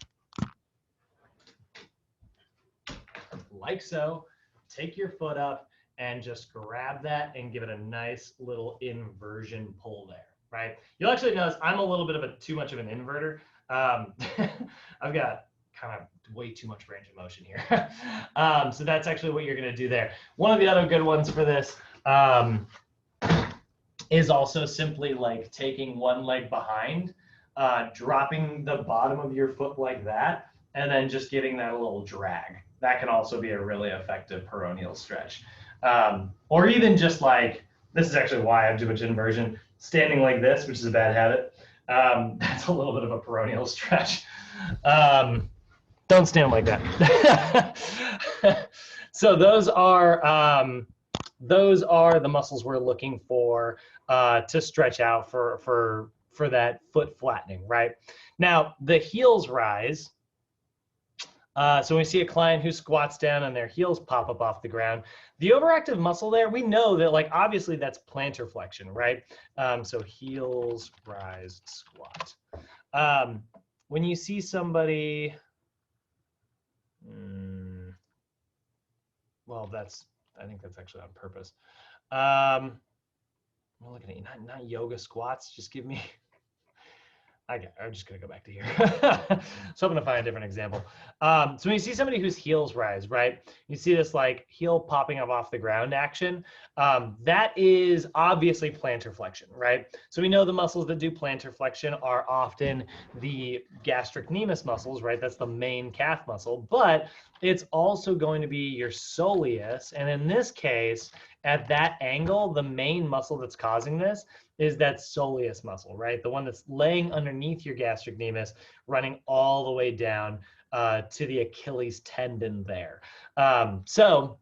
like so, take your foot up and just grab that and give it a nice little inversion pull there, right? You'll actually notice I'm a little bit of too much of an inverter. I've got kind of way too much range of motion here. So that's actually what you're going to do there. One of the other good ones for this is also simply like taking one leg behind, dropping the bottom of your foot like that, and then just giving that a little drag. That can also be a really effective peroneal stretch. Or even just like, this is actually why I do much inversion, standing like this, which is a bad habit. That's a little bit of a peroneal stretch. Don't stand like that. So those are the muscles we're looking for to stretch out for that foot flattening, right? Now the heels rise. So when we see a client who squats down and their heels pop up off the ground, the overactive muscle there, we know that like obviously that's plantar flexion, right? So heels rise squat. When you see somebody, well, I think that's actually on purpose. I'm looking at you, not yoga squats. Just give me. I'm just gonna go back to here. So I'm gonna find a different example. So when you see somebody whose heels rise, right? You see this like heel popping up off the ground action. That is obviously plantar flexion, right? So we know the muscles that do plantar flexion are often the gastrocnemius muscles, right? That's the main calf muscle, but it's also going to be your soleus. And in this case, at that angle, the main muscle that's causing this is that soleus muscle, right? The one that's laying underneath your gastrocnemius, running all the way down to the Achilles tendon there. So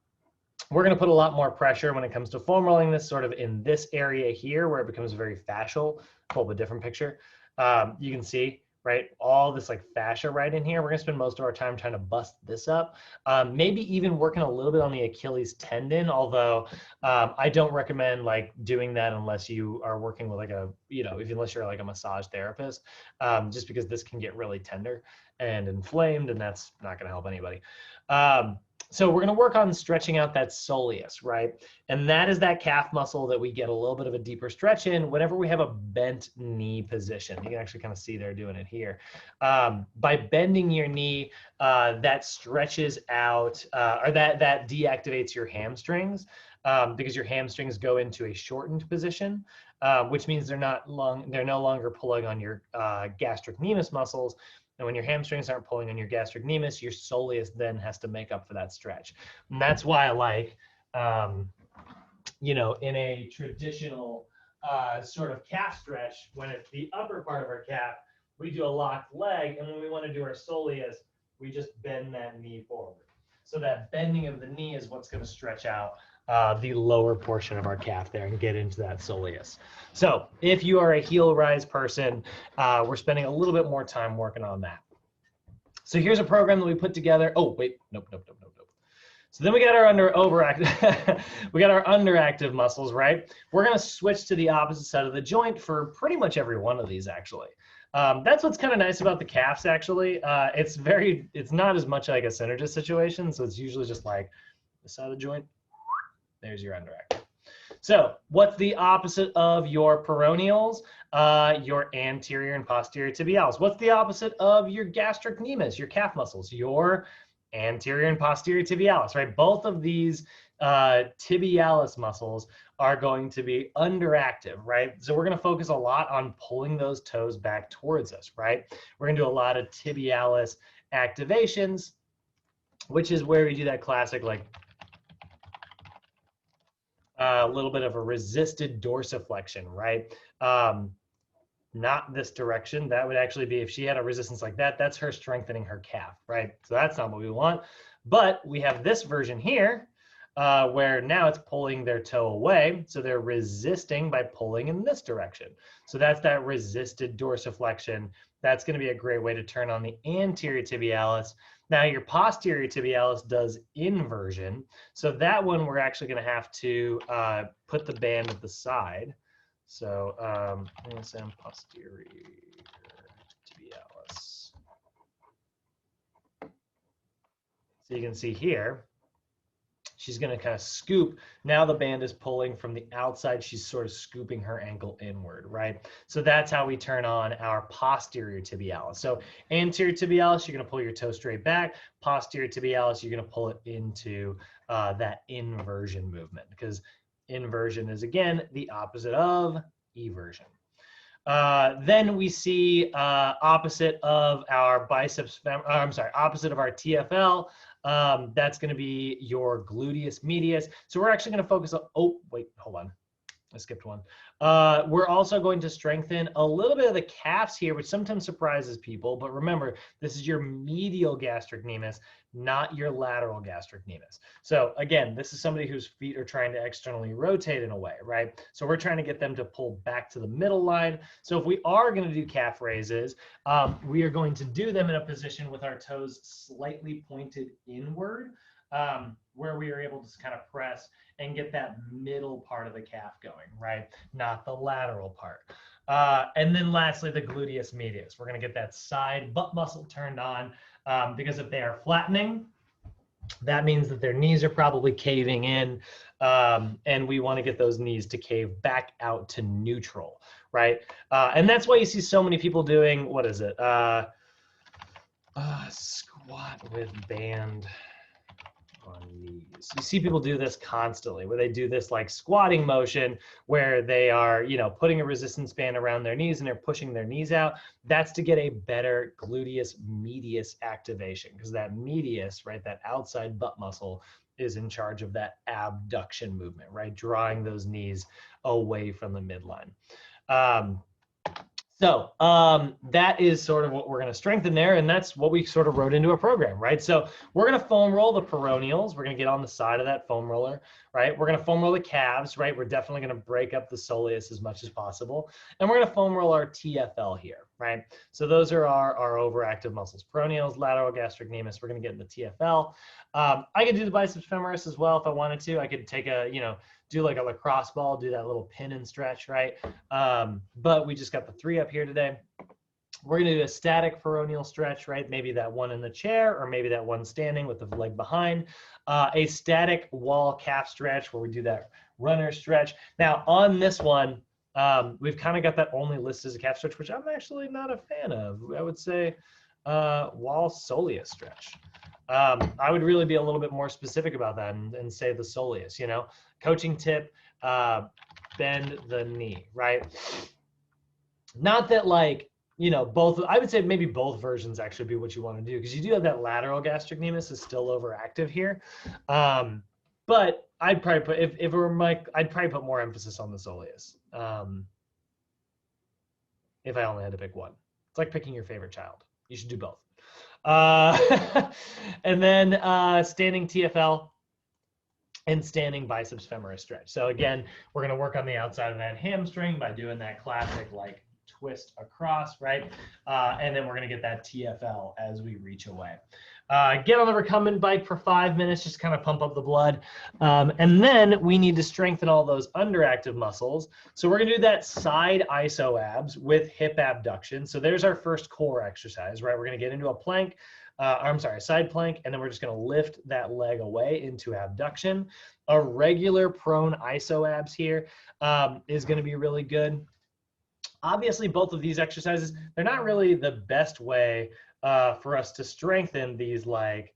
we're going to put a lot more pressure when it comes to foam rolling this sort of in this area here where it becomes very fascial. Pull up a different picture. You can see, right, all this like fascia right in here. We're going to spend most of our time trying to bust this up. Maybe even working a little bit on the Achilles tendon, although I don't recommend like doing that unless you are working with like a, unless you're like a massage therapist, just because this can get really tender and inflamed, and that's not going to help anybody. So we're going to work on stretching out that soleus, right? And that is that calf muscle that we get a little bit of a deeper stretch in whenever we have a bent knee position. You can actually kind of see they're doing it here. By bending your knee, that stretches out, or that deactivates your hamstrings, because your hamstrings go into a shortened position, which means they're no longer pulling on your gastrocnemius muscles. And when your hamstrings aren't pulling on your gastrocnemius, your soleus then has to make up for that stretch. And that's why I like you know, in a traditional sort of calf stretch, when it's the upper part of our calf, we do a locked leg. And when we want to do our soleus, we just bend that knee forward. So that bending of the knee is what's going to stretch out the lower portion of our calf there and get into that soleus. So if you are a heel rise person, we're spending a little bit more time working on that. So here's a program that we put together. Oh, wait, nope. So then we got our underactive muscles, right? We're going to switch to the opposite side of the joint for pretty much every one of these, actually. That's what's kind of nice about the calves, actually. It's not as much like a synergist situation, so it's usually just like the side of the joint. There's your underactive. So what's the opposite of your peroneals? Your anterior and posterior tibialis. What's the opposite of your gastrocnemius, your calf muscles? Your anterior and posterior tibialis, right? Both of these tibialis muscles are going to be underactive, right? So we're going to focus a lot on pulling those toes back towards us, right? We're going to do a lot of tibialis activations, which is where we do that classic, like, a little bit of a resisted dorsiflexion, right? Not this direction. That would actually be, if she had a resistance like that, that's her strengthening her calf, right? So that's not what we want. But we have this version here where now it's pulling their toe away. So they're resisting by pulling in this direction. So that's that resisted dorsiflexion. That's going to be a great way to turn on the anterior tibialis. Now your posterior tibialis does inversion. So that one we're actually going to have to put the band at the side. So posterior tibialis. So you can see here, she's going to kind of scoop. Now the band is pulling from the outside. She's sort of scooping her ankle inward, right? So that's how we turn on our posterior tibialis. So anterior tibialis, you're going to pull your toe straight back. Posterior tibialis, you're going to pull it into that inversion movement, because inversion is, again, the opposite of eversion. Then we see opposite of our opposite of our TFL. That's going to be your gluteus medius. So we're actually going to focus on, oh, wait, hold on. I skipped one. We're also going to strengthen a little bit of the calves here, which sometimes surprises people. But remember, this is your medial gastrocnemius, not your lateral gastrocnemius. So again, this is somebody whose feet are trying to externally rotate in a way, right? So we're trying to get them to pull back to the middle line. So if we are going to do calf raises, we are going to do them in a position with our toes slightly pointed inward, where we are able to kind of press and get that middle part of the calf going, right? Not the lateral part. And then lastly, the gluteus medius. We're going to get that side butt muscle turned on, because if they are flattening, that means that their knees are probably caving in, and we want to get those knees to cave back out to neutral, right? And that's why you see so many people doing, what is it? Squat with band on knees. You see people do this constantly, where they do this like squatting motion where they are, you know, putting a resistance band around their knees and they're pushing their knees out. That's to get a better gluteus medius activation, because that medius, right, that outside butt muscle is in charge of that abduction movement, right? Drawing those knees away from the midline. So that is sort of what we're going to strengthen there, and that's what we sort of wrote into a program, right? So we're going to foam roll the peroneals. We're going to get on the side of that foam roller, right? We're going to foam roll the calves, right? We're definitely going to break up the soleus as much as possible, and we're going to foam roll our TFL here, right? So those are our overactive muscles: peroneals, lateral gastrocnemius. We're going to get in the TFL. I could do the biceps femoris as well if I wanted to. I could take a, do like a lacrosse ball, do that little pin and stretch, right? But we just got the 3 up here today. We're going to do a static peroneal stretch, right? Maybe that one in the chair, or maybe that one standing with the leg behind. A static wall calf stretch where we do that runner stretch. Now on this one, we've kind of got that only listed as a calf stretch, which I'm actually not a fan of. I would say wall soleus stretch. I would really be a little bit more specific about that and say the soleus, coaching tip, bend the knee, right? Not that like, both, I would say maybe both versions actually be what you want to do, because you do have that lateral gastrocnemius is still overactive here. But I'd probably put, if it were Mike, I'd probably put more emphasis on the soleus. If I only had to pick one. It's like picking your favorite child. You should do both. And then standing TFL and standing biceps femoris stretch. So again, we're going to work on the outside of that hamstring by doing that classic like twist across, right? And then we're going to get that TFL as we reach away. Get on the recumbent bike for 5 minutes, just kind of pump up the blood. And then we need to strengthen all those underactive muscles. So we're going to do that side iso abs with hip abduction. So there's our first core exercise, right? We're going to get into a plank. A side plank, and then we're just going to lift that leg away into abduction. A regular prone iso abs here is going to be really good. Obviously, both of these exercises, they're not really the best way for us to strengthen these like,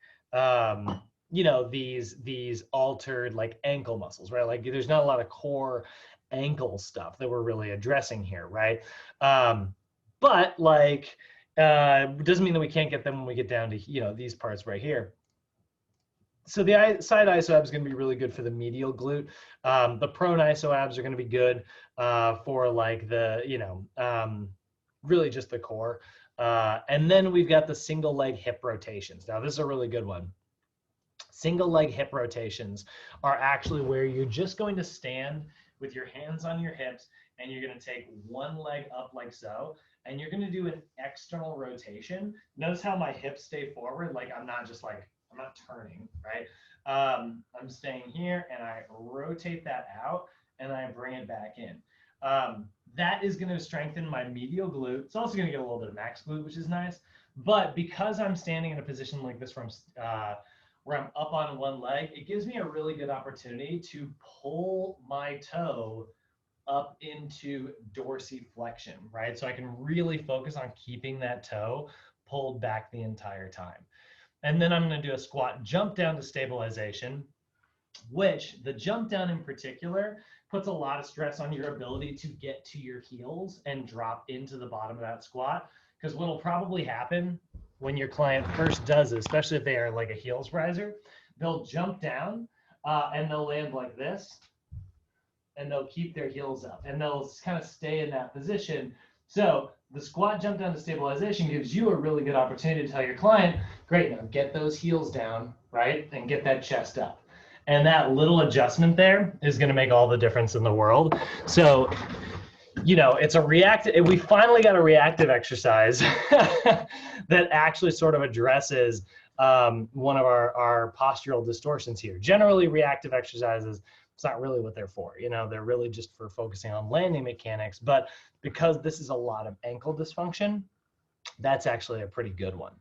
these altered like ankle muscles, right? Like there's not a lot of core ankle stuff that we're really addressing here, right? But like, doesn't mean that we can't get them when we get down to, these parts right here. So the side iso abs is going to be really good for the medial glute. The prone iso abs are going to be good for like the, really just the core. And then we've got the single leg hip rotations. Now this is a really good one. Single leg hip rotations are actually where you're just going to stand with your hands on your hips and you're going to take one leg up like so. And you're going to do an external rotation. Notice how my hips stay forward. Like I'm not turning, right? I'm staying here and I rotate that out and I bring it back in. That is going to strengthen my medial glute. It's also going to get a little bit of max glute, which is nice. But because I'm standing in a position like this where I'm up on one leg, it gives me a really good opportunity to pull my toe up into dorsiflexion, right? So I can really focus on keeping that toe pulled back the entire time. And then I'm going to do a squat jump down to stabilization, which the jump down in particular puts a lot of stress on your ability to get to your heels and drop into the bottom of that squat. Because what will probably happen when your client first does it, especially if they are like a heels riser, they'll jump down and they'll land like this. And they'll keep their heels up and they'll kind of stay in that position. So the squat jump down to stabilization gives you a really good opportunity to tell your client, great, now get those heels down, right? And get that chest up. And that little adjustment there is going to make all the difference in the world. So, it's a reactive, we finally got a reactive exercise that actually sort of addresses one of our postural distortions here. Generally, reactive exercises, it's not really what they're for. They're really just for focusing on landing mechanics. But because this is a lot of ankle dysfunction, that's actually a pretty good one.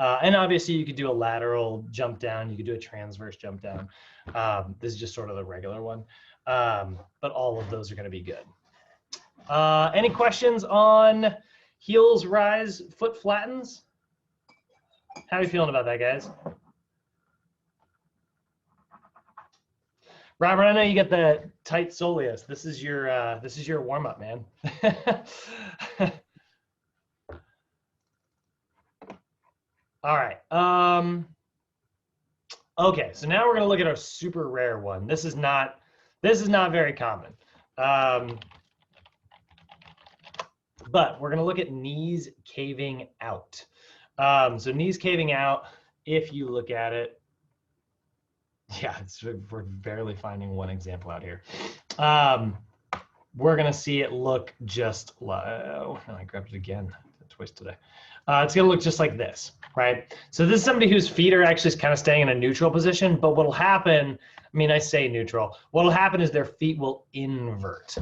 And obviously, you could do a lateral jump down. You could do a transverse jump down. This is just sort of the regular one. But all of those are going to be good. Any questions on heels rise, foot flattens? How are you feeling about that, guys? Robert, I know you got the tight soleus. This is your warm up, man. All right. Okay, so now we're gonna look at our super rare one. This is not very common. But we're gonna look at knees caving out. So knees caving out, if you look at it, yeah, we're barely finding one example out here. We're gonna see it look just like, oh, I grabbed it again, twist today. It's gonna look just like this, right? So this is somebody whose feet are actually kind of staying in a neutral position, but what'll happen, I say neutral, what'll happen is their feet will invert.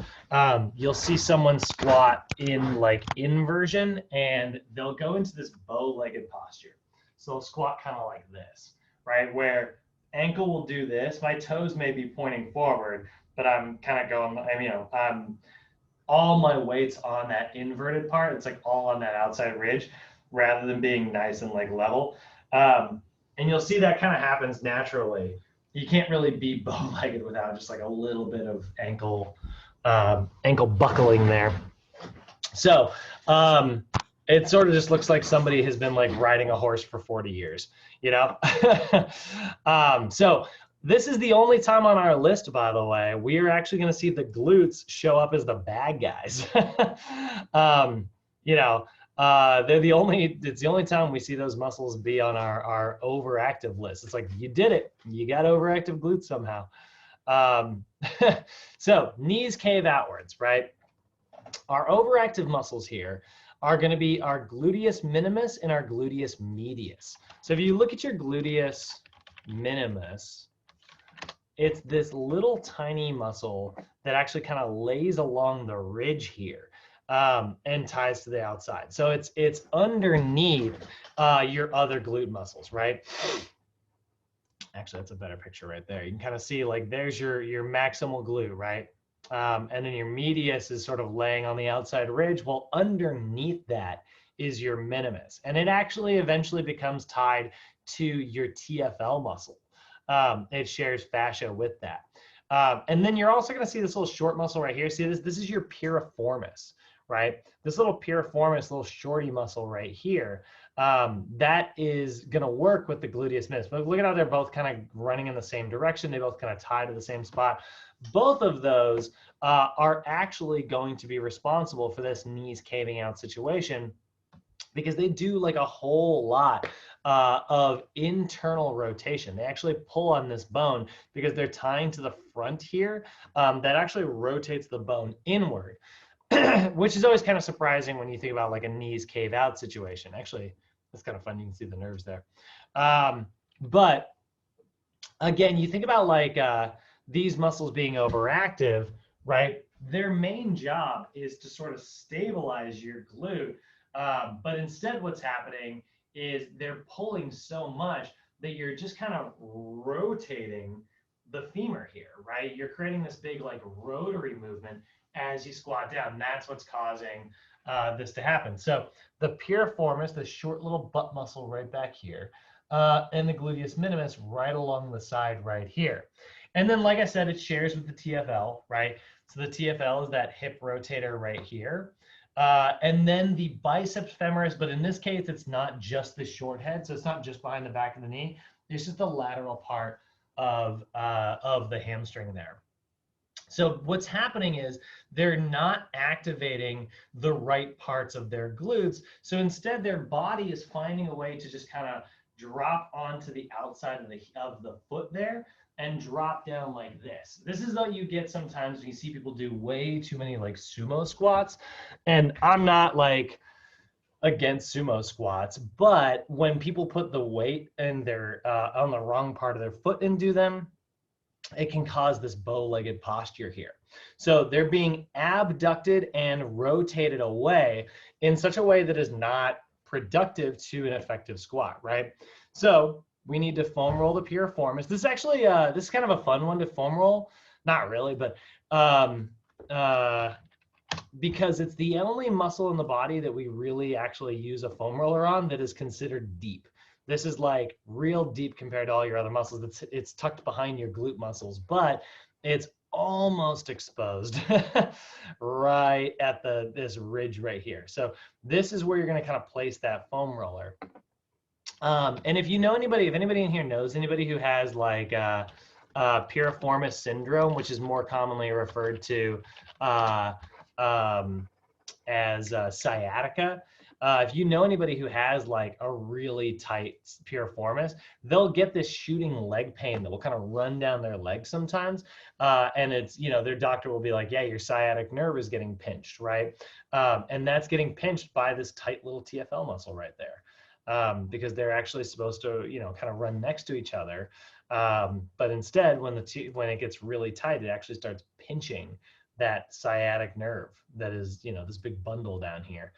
You'll see someone squat in like inversion and they'll go into this bow-legged posture. So they'll squat kind of like this, right? Where ankle will do this. My toes may be pointing forward, but I'm kind of going, all my weight's on that inverted part. It's like all on that outside ridge rather than being nice and like level. And you'll see that kind of happens naturally. You can't really be bow-legged without just like a little bit of ankle buckling there. So it sort of just looks like somebody has been like riding a horse for 40 years, So This is the only time on our list, by the way, we are actually going to see the glutes show up as the bad guys. You know, it's the only time we see those muscles be on our overactive list. It's like, you did it. You got overactive glutes somehow. So knees cave outwards, right? Our overactive muscles here are going to be our gluteus minimus and our gluteus medius. So if you look at your gluteus minimus, it's this little tiny muscle that actually kind of lays along the ridge here and ties to the outside. So it's underneath your other glute muscles, right? Actually, that's a better picture right there. You can kind of see like there's your maximal glute, right? And then your medius is sort of laying on the outside ridge. Well, underneath that is your minimus. And it actually eventually becomes tied to your TFL muscle. It shares fascia with that. And then you're also going to see this little short muscle right here. See this? This is your piriformis, right? This little piriformis, little shorty muscle right here, that is going to work with the gluteus minimus. But look at how they're both kind of running in the same direction. They both kind of tie to the same spot. Both of those are actually going to be responsible for this knees caving out situation, because they do like a whole lot of internal rotation. They actually pull on this bone because they're tying to the front here that actually rotates the bone inward, which is always kind of surprising when you think about like a knees cave out situation. Actually, that's kind of fun. You can see the nerves there. But again, you think about like these muscles being overactive, right? Their main job is to sort of stabilize your glute. But instead what's happening is they're pulling so much that you're just kind of rotating the femur here, right? You're creating this big like rotary movement as you squat down. That's what's causing this to happen. So the piriformis, the short little butt muscle right back here, and the gluteus minimus right along the side right here. And then, like I said, it shares with the TFL, right? So the TFL is that hip rotator right here. And then the biceps femoris, but in this case, it's not just the short head. So it's not just behind the back of the knee. It's just the lateral part of the hamstring there. So what's happening is they're not activating the right parts of their glutes. So instead, their body is finding a way to just kind of drop onto the outside of the foot there and drop down like this. This is what you get sometimes when you see people do way too many like sumo squats. And I'm not like against sumo squats, but when people put the weight in their on the wrong part of their foot and do them, it can cause this bow-legged posture here. So they're being abducted and rotated away in such a way that is not productive to an effective squat, right? So we need to foam roll the piriformis. This is actually, this is kind of a fun one to foam roll. Not really, but because it's the only muscle in the body that we really actually use a foam roller on that is considered deep. This is like real deep compared to all your other muscles. It's tucked behind your glute muscles, but it's almost exposed right at this ridge right here. So this is where you're going to kind of place that foam roller. And if you know anybody, if anybody in here knows anybody who has like piriformis syndrome, which is more commonly referred to as sciatica. If you know anybody who has like a really tight piriformis, they'll get this shooting leg pain that will kind of run down their leg sometimes. And it's, you know, their doctor will be like, yeah, your sciatic nerve is getting pinched, right? And that's getting pinched by this tight little TFL muscle right there. Because they're actually supposed to, you know, kind of run next to each other. But instead, when it gets really tight, it actually starts pinching that sciatic nerve that is, you know, this big bundle down here.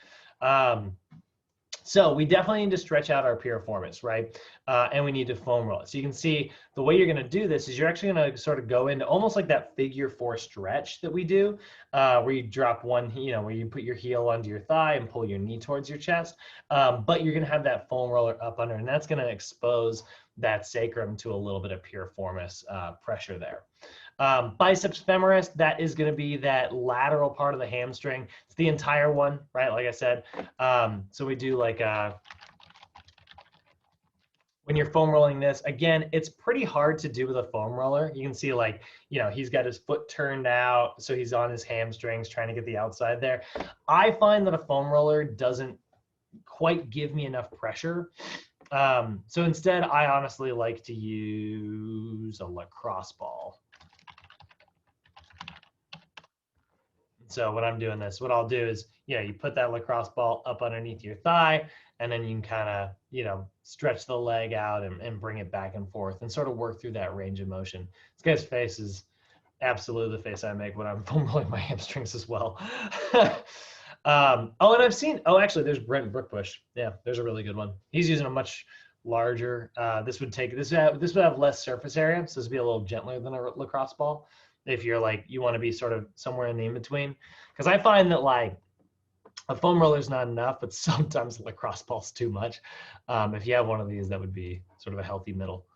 So we definitely need to stretch out our piriformis, right? And we need to foam roll it. So you can see the way you're going to do this is you're actually going to sort of go into almost like that figure 4 stretch that we do, where you drop one, you know, where you put your heel onto your thigh and pull your knee towards your chest. But you're going to have that foam roller up under, and that's going to expose that sacrum to a little bit of piriformis pressure there. Biceps femoris, that is going to be that lateral part of the hamstring. It's the entire one, right? Like I said. So we do like when you're foam rolling this, again, it's pretty hard to do with a foam roller. You can see like, he's got his foot turned out, so he's on his hamstrings trying to get the outside there. I find that a foam roller doesn't quite give me enough pressure. So instead, I honestly like to use a lacrosse ball. So when I'm doing this, what I'll do is, you put that lacrosse ball up underneath your thigh, and then you can kind of, stretch the leg out and bring it back and forth and sort of work through that range of motion. This guy's face is absolutely the face I make when I'm foam rolling my hamstrings as well. And I've seen, actually, there's Brent Brookbush. Yeah, there's a really good one. He's using a much larger, this would have less surface area, so this would be a little gentler than a lacrosse ball. If you're like, you want to be sort of somewhere in the in-between. Because I find that like a foam roller is not enough, but sometimes a lacrosse ball's too much. If you have one of these, that would be sort of a healthy middle.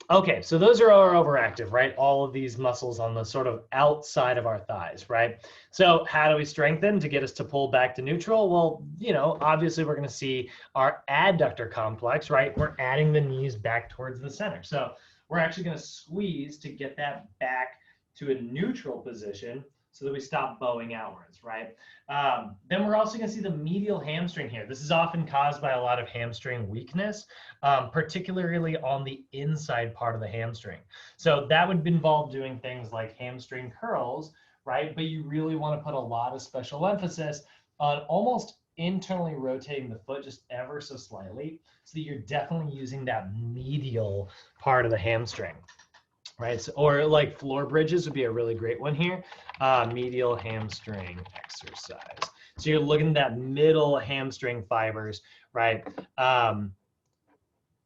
Okay, so those are our overactive, right? All of these muscles on the sort of outside of our thighs, right? So how do we strengthen to get us to pull back to neutral? Well, obviously we're going to see our adductor complex, right? We're adding the knees back towards the center. So we're actually going to squeeze to get that back to a neutral position so that we stop bowing outwards, right? Then we're also going to see the medial hamstring here. This is often caused by a lot of hamstring weakness, particularly on the inside part of the hamstring. So that would involve doing things like hamstring curls, right? But you really want to put a lot of special emphasis on almost internally rotating the foot just ever so slightly, so that you're definitely using that medial part of the hamstring, right? So, or like floor bridges would be a really great one here. Medial hamstring exercise. So you're looking at that middle hamstring fibers, right?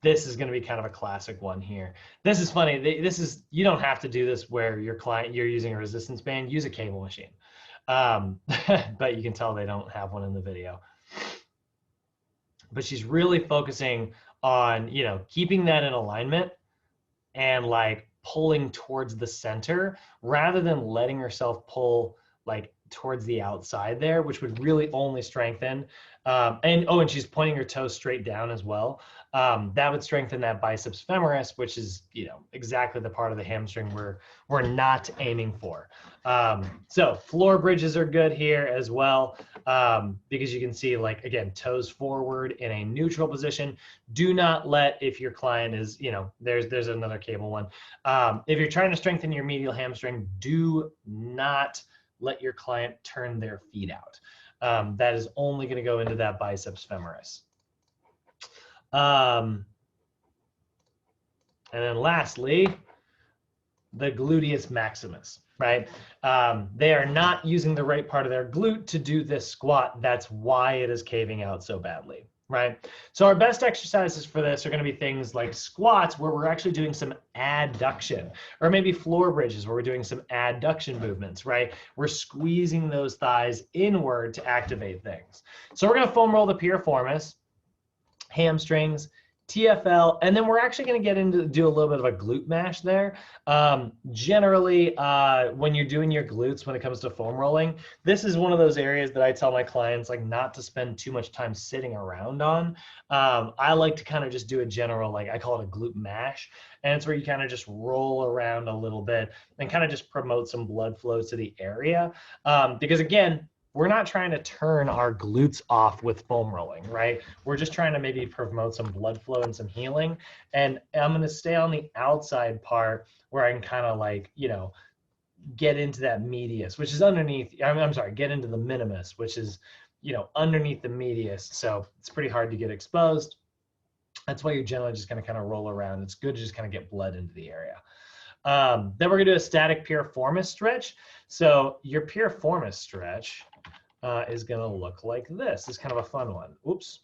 This is going to be kind of a classic one here. This is funny. You don't have to do this where you're using a resistance band. Use a cable machine. But you can tell they don't have one in the video. But she's really focusing on, keeping that in alignment and like pulling towards the center rather than letting herself pull like towards the outside there, which would really only strengthen. And she's pointing her toes straight down as well. That would strengthen that biceps femoris, which is, exactly the part of the hamstring we're not aiming for. So floor bridges are good here as well, because you can see, like, again, toes forward in a neutral position. Do not let, if your client is, there's another cable one. If you're trying to strengthen your medial hamstring, do not let your client turn their feet out. That is only going to go into that biceps femoris. And then lastly, the gluteus maximus, right? They are not using the right part of their glute to do this squat. That's why it is caving out so badly, right? So our best exercises for this are going to be things like squats, where we're actually doing some adduction, or maybe floor bridges where we're doing some adduction movements, right? We're squeezing those thighs inward to activate things. So we're going to foam roll the piriformis, hamstrings, TFL, and then we're actually going to get into do a little bit of a glute mash there. Generally, when you're doing your glutes, when it comes to foam rolling, this is one of those areas that I tell my clients like not to spend too much time sitting around on. I like to kind of just do a general, like I call it a glute mash, and it's where you kind of just roll around a little bit and kind of just promote some blood flow to the area. Because again, we're not trying to turn our glutes off with foam rolling, right? We're just trying to maybe promote some blood flow and some healing. And I'm going to stay on the outside part where I can kind of like, get into that medius, which is underneath, I'm sorry, get into the minimus, which is, underneath the medius. So it's pretty hard to get exposed. That's why you're generally just going to kind of roll around. It's good to just kind of get blood into the area. Then we're going to do a static piriformis stretch. So your piriformis stretch is going to look like this. This is kind of a fun one. Oops.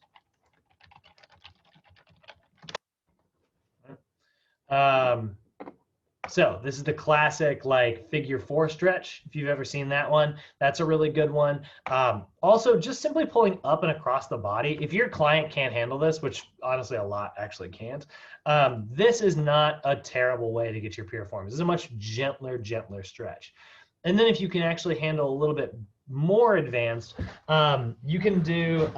So this is the classic like figure 4 stretch. If you've ever seen that one, that's a really good one. Also, just simply pulling up and across the body. If your client can't handle this, which honestly a lot actually can't, this is not a terrible way to get your piriformis. This is a much gentler stretch. And then if you can actually handle a little bit more advanced, you can do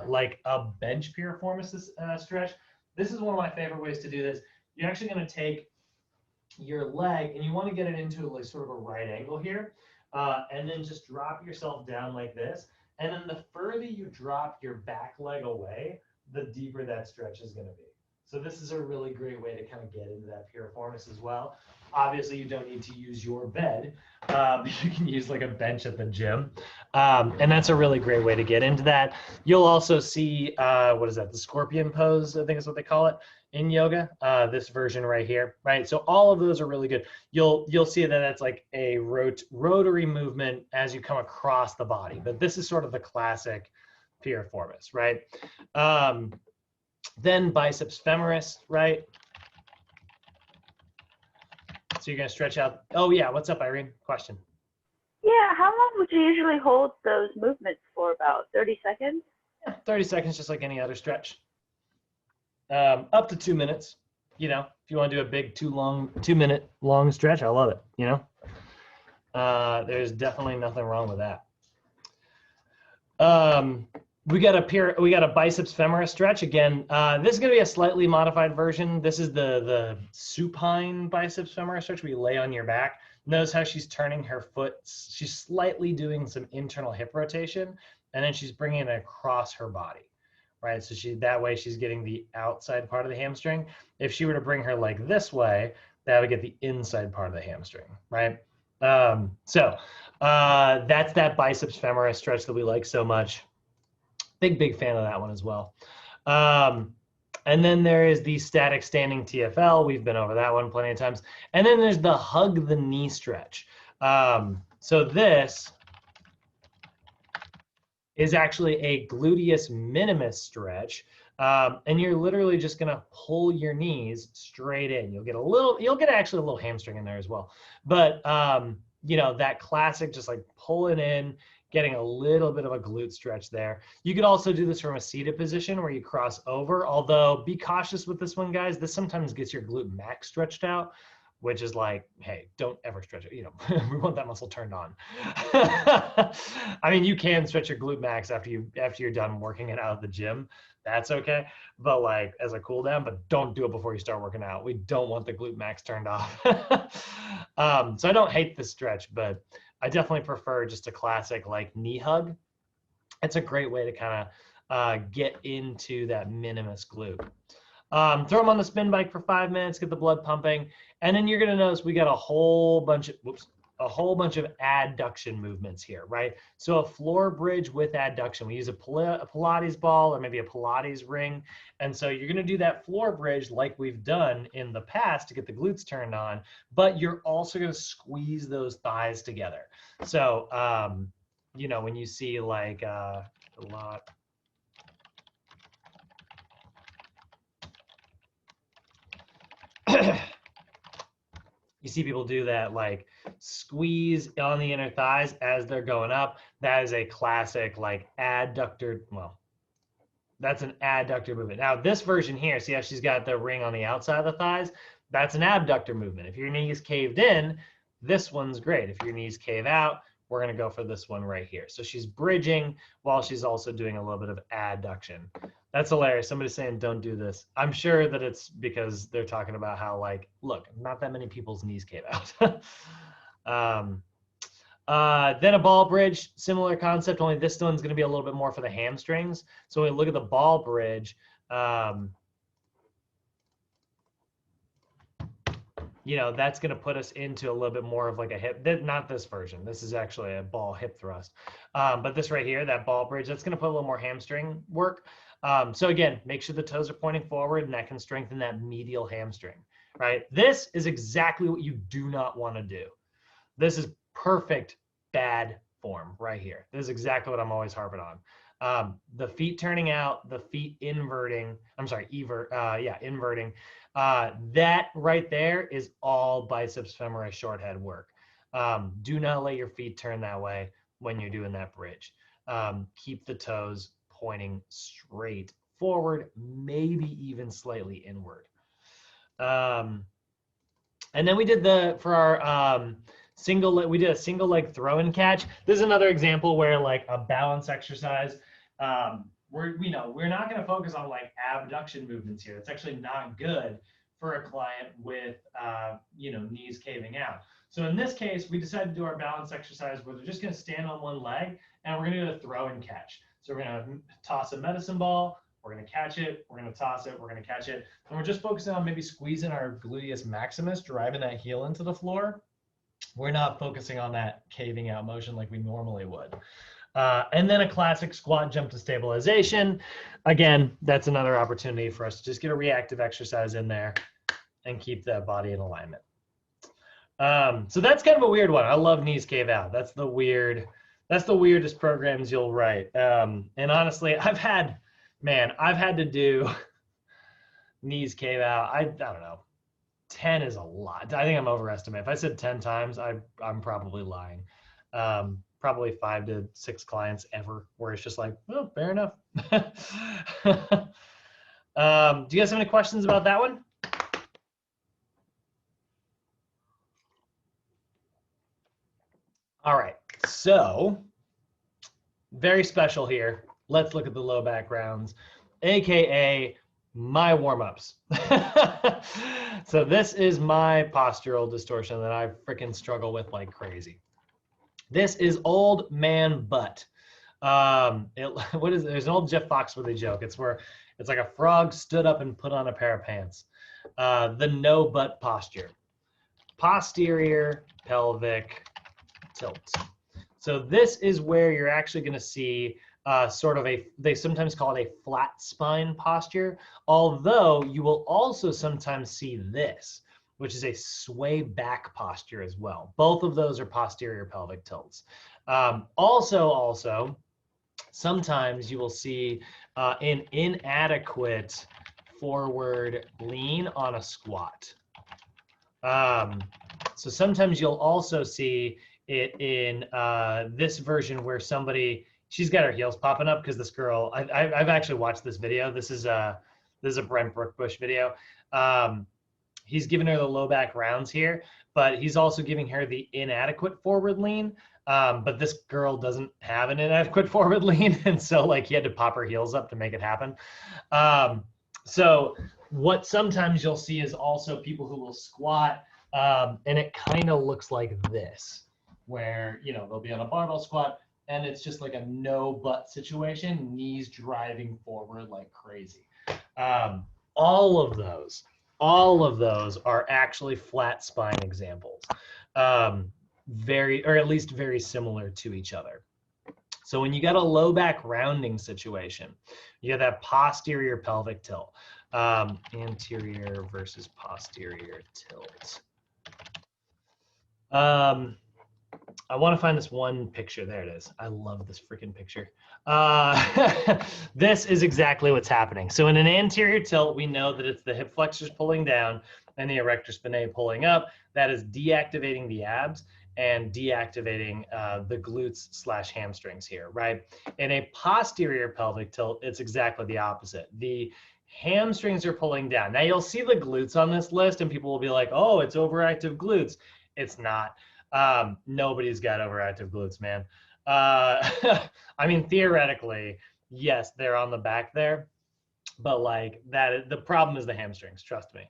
like a bench piriformis stretch. This is one of my favorite ways to do this. You're actually going to take your leg and you want to get it into like sort of a right angle here. And then just drop yourself down like this. And then the further you drop your back leg away, the deeper that stretch is going to be. So this is a really great way to kind of get into that piriformis as well. Obviously, you don't need to use your bed. You can use like a bench at the gym. And that's a really great way to get into that. You'll also see, what is that? The scorpion pose, I think is what they call it in yoga, this version right here, right? So all of those are really good. You'll see that that's like a rotary movement as you come across the body. But this is sort of the classic piriformis, right? Then biceps femoris, right? So you're gonna stretch out. Oh yeah, what's up, Irene? Question. Yeah, how long would you usually hold those movements for? About 30 seconds? Yeah, 30 seconds, just like any other stretch. Up to 2 minutes. You know, if you want to do a big 2 minute long stretch, I love it. You know, there's definitely nothing wrong with that. We got a biceps femoris stretch again. This is going to be a slightly modified version. This is the supine biceps femoris stretch where you lay on your back. Notice how she's turning her foot. She's slightly doing some internal hip rotation, and then she's bringing it across her body, right? So that way she's getting the outside part of the hamstring. If she were to bring her leg this way, that would get the inside part of the hamstring, right? So that's that biceps femoris stretch that we like so much. Big fan of that one as well. And then there is the static standing TFL. We've been over that one plenty of times. And then there's the hug the knee stretch. So this is actually a gluteus minimus stretch. And you're literally just gonna pull your knees straight in. You'll get actually a little hamstring in there as well. But you know, that classic, just like pulling in, getting a little bit of a glute stretch there. You could also do this from a seated position where you cross over, although be cautious with this one, guys. This sometimes gets your glute max stretched out, which is like, hey, don't ever stretch it. You know, we want that muscle turned on. I mean, you can stretch your glute max after you're done working it out at the gym. That's okay. But like as a cool down, but don't do it before you start working out. We don't want the glute max turned off. So I don't hate this stretch, but I definitely prefer just a classic like knee hug. It's a great way to kind of get into that minimus glute. Throw them on the spin bike for 5 minutes, get the blood pumping, and then you're gonna notice we got a whole bunch of adduction movements here, right? So a floor bridge with adduction. We use a Pilates ball or maybe a Pilates ring. And so you're gonna do that floor bridge like we've done in the past to get the glutes turned on, but you're also gonna squeeze those thighs together. So, you know, when you see like a lot, you see people do that like squeeze on the inner thighs as they're going up. That is a classic like adductor. Well, that's an adductor movement. Now this version here, see how she's got the ring on the outside of the thighs? That's an abductor movement. If your knees caved in, this one's great. If your knees cave out, we're gonna go for this one right here. So she's bridging while she's also doing a little bit of adduction. That's hilarious. Somebody's saying don't do this. I'm sure that it's because they're talking about how like, look, not that many people's knees cave out. Then a ball bridge, similar concept, only this one's gonna be a little bit more for the hamstrings. So when we look at the ball bridge, you know, that's going to put us into a little bit more of like a hip, not this version. This is actually a ball hip thrust. But this right here, that ball bridge, that's going to put a little more hamstring work. So again, make sure the toes are pointing forward and that can strengthen that medial hamstring, right? This is exactly what you do not want to do. This is perfect bad form right here. This is exactly what I'm always harping on. The feet turning out, the feet inverting, inverting. That right there is all biceps femoris short head work. Do not let your feet turn that way when you're doing that bridge. Keep the toes pointing straight forward, maybe even slightly inward. And then we did for our single leg, we did a single leg throw and catch. This is another example where like a balance exercise, we're not going to focus on like abduction movements here. It's actually not good for a client with knees caving out. So in this case, we decided to do our balance exercise where they're just going to stand on one leg and we're going to do a throw and catch. So we're going to toss a medicine ball, we're going to catch it, we're going to toss it, we're going to catch it. And we're just focusing on maybe squeezing our gluteus maximus, driving that heel into the floor. We're not focusing on that caving out motion like we normally would. And then a classic squat jump to stabilization. Again, that's another opportunity for us to just get a reactive exercise in there and keep that body in alignment. So that's kind of a weird one. I love knees cave out. That's the weirdest programs you'll write. And honestly, I've had to do knees cave out. I don't know. 10 is a lot. I think I'm overestimating. If I said 10 times, I'm probably lying. Probably 5 to 6 clients ever where it's just like, oh, fair enough. Do you guys have any questions about that one? All right, so very special here. Let's look at the low back rounds, AKA my warm-ups. So this is my postural distortion that I freaking struggle with like crazy. This is old man butt. There's an old Jeff Foxworthy joke. It's where it's like a frog stood up and put on a pair of pants. The no butt posture. Posterior pelvic tilt. So this is where you're actually going to see sort of they sometimes call it a flat spine posture, although you will also sometimes see this, which is a sway back posture as well. Both of those are posterior pelvic tilts. Also, sometimes you will see an inadequate forward lean on a squat. So sometimes you'll also see it in this version where she's got her heels popping up because this girl, I've actually watched this video. This is a Brent Brookbush video. He's giving her the low back rounds here, but he's also giving her the inadequate forward lean. But this girl doesn't have an inadequate forward lean. And so like he had to pop her heels up to make it happen. So what sometimes you'll see is also people who will squat and it kind of looks like this, where, they'll be on a barbell squat and it's just like a no butt situation, knees driving forward like crazy. All of those are actually flat spine examples, or at least very similar to each other. So when you got a low back rounding situation, you have that posterior pelvic tilt, anterior versus posterior tilt. I want to find this one picture. There it is. I love this freaking picture. This is exactly what's happening. So in an anterior tilt, we know that it's the hip flexors pulling down and the erector spinae pulling up. That is deactivating the abs and deactivating the glutes / hamstrings here, right? In a posterior pelvic tilt, it's exactly the opposite. The hamstrings are pulling down. Now you'll see the glutes on this list and people will be like, oh, it's overactive glutes. It's not. Nobody's got overactive glutes, man. I mean, theoretically, yes, they're on the back there, but like that, the problem is the hamstrings, trust me.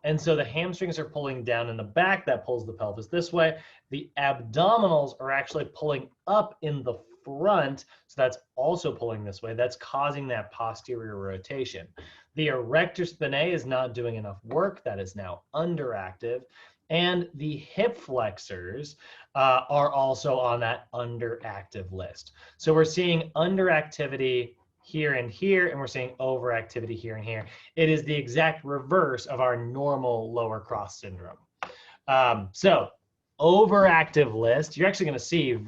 And so the hamstrings are pulling down in the back, that pulls the pelvis this way. The abdominals are actually pulling up in the front, so that's also pulling this way. That's causing that posterior rotation. The erector spinae is not doing enough work. That is now underactive. And the hip flexors are also on that underactive list. So we're seeing underactivity here and here, and we're seeing overactivity here and here. It is the exact reverse of our normal lower cross syndrome. So overactive list, you're actually going to see,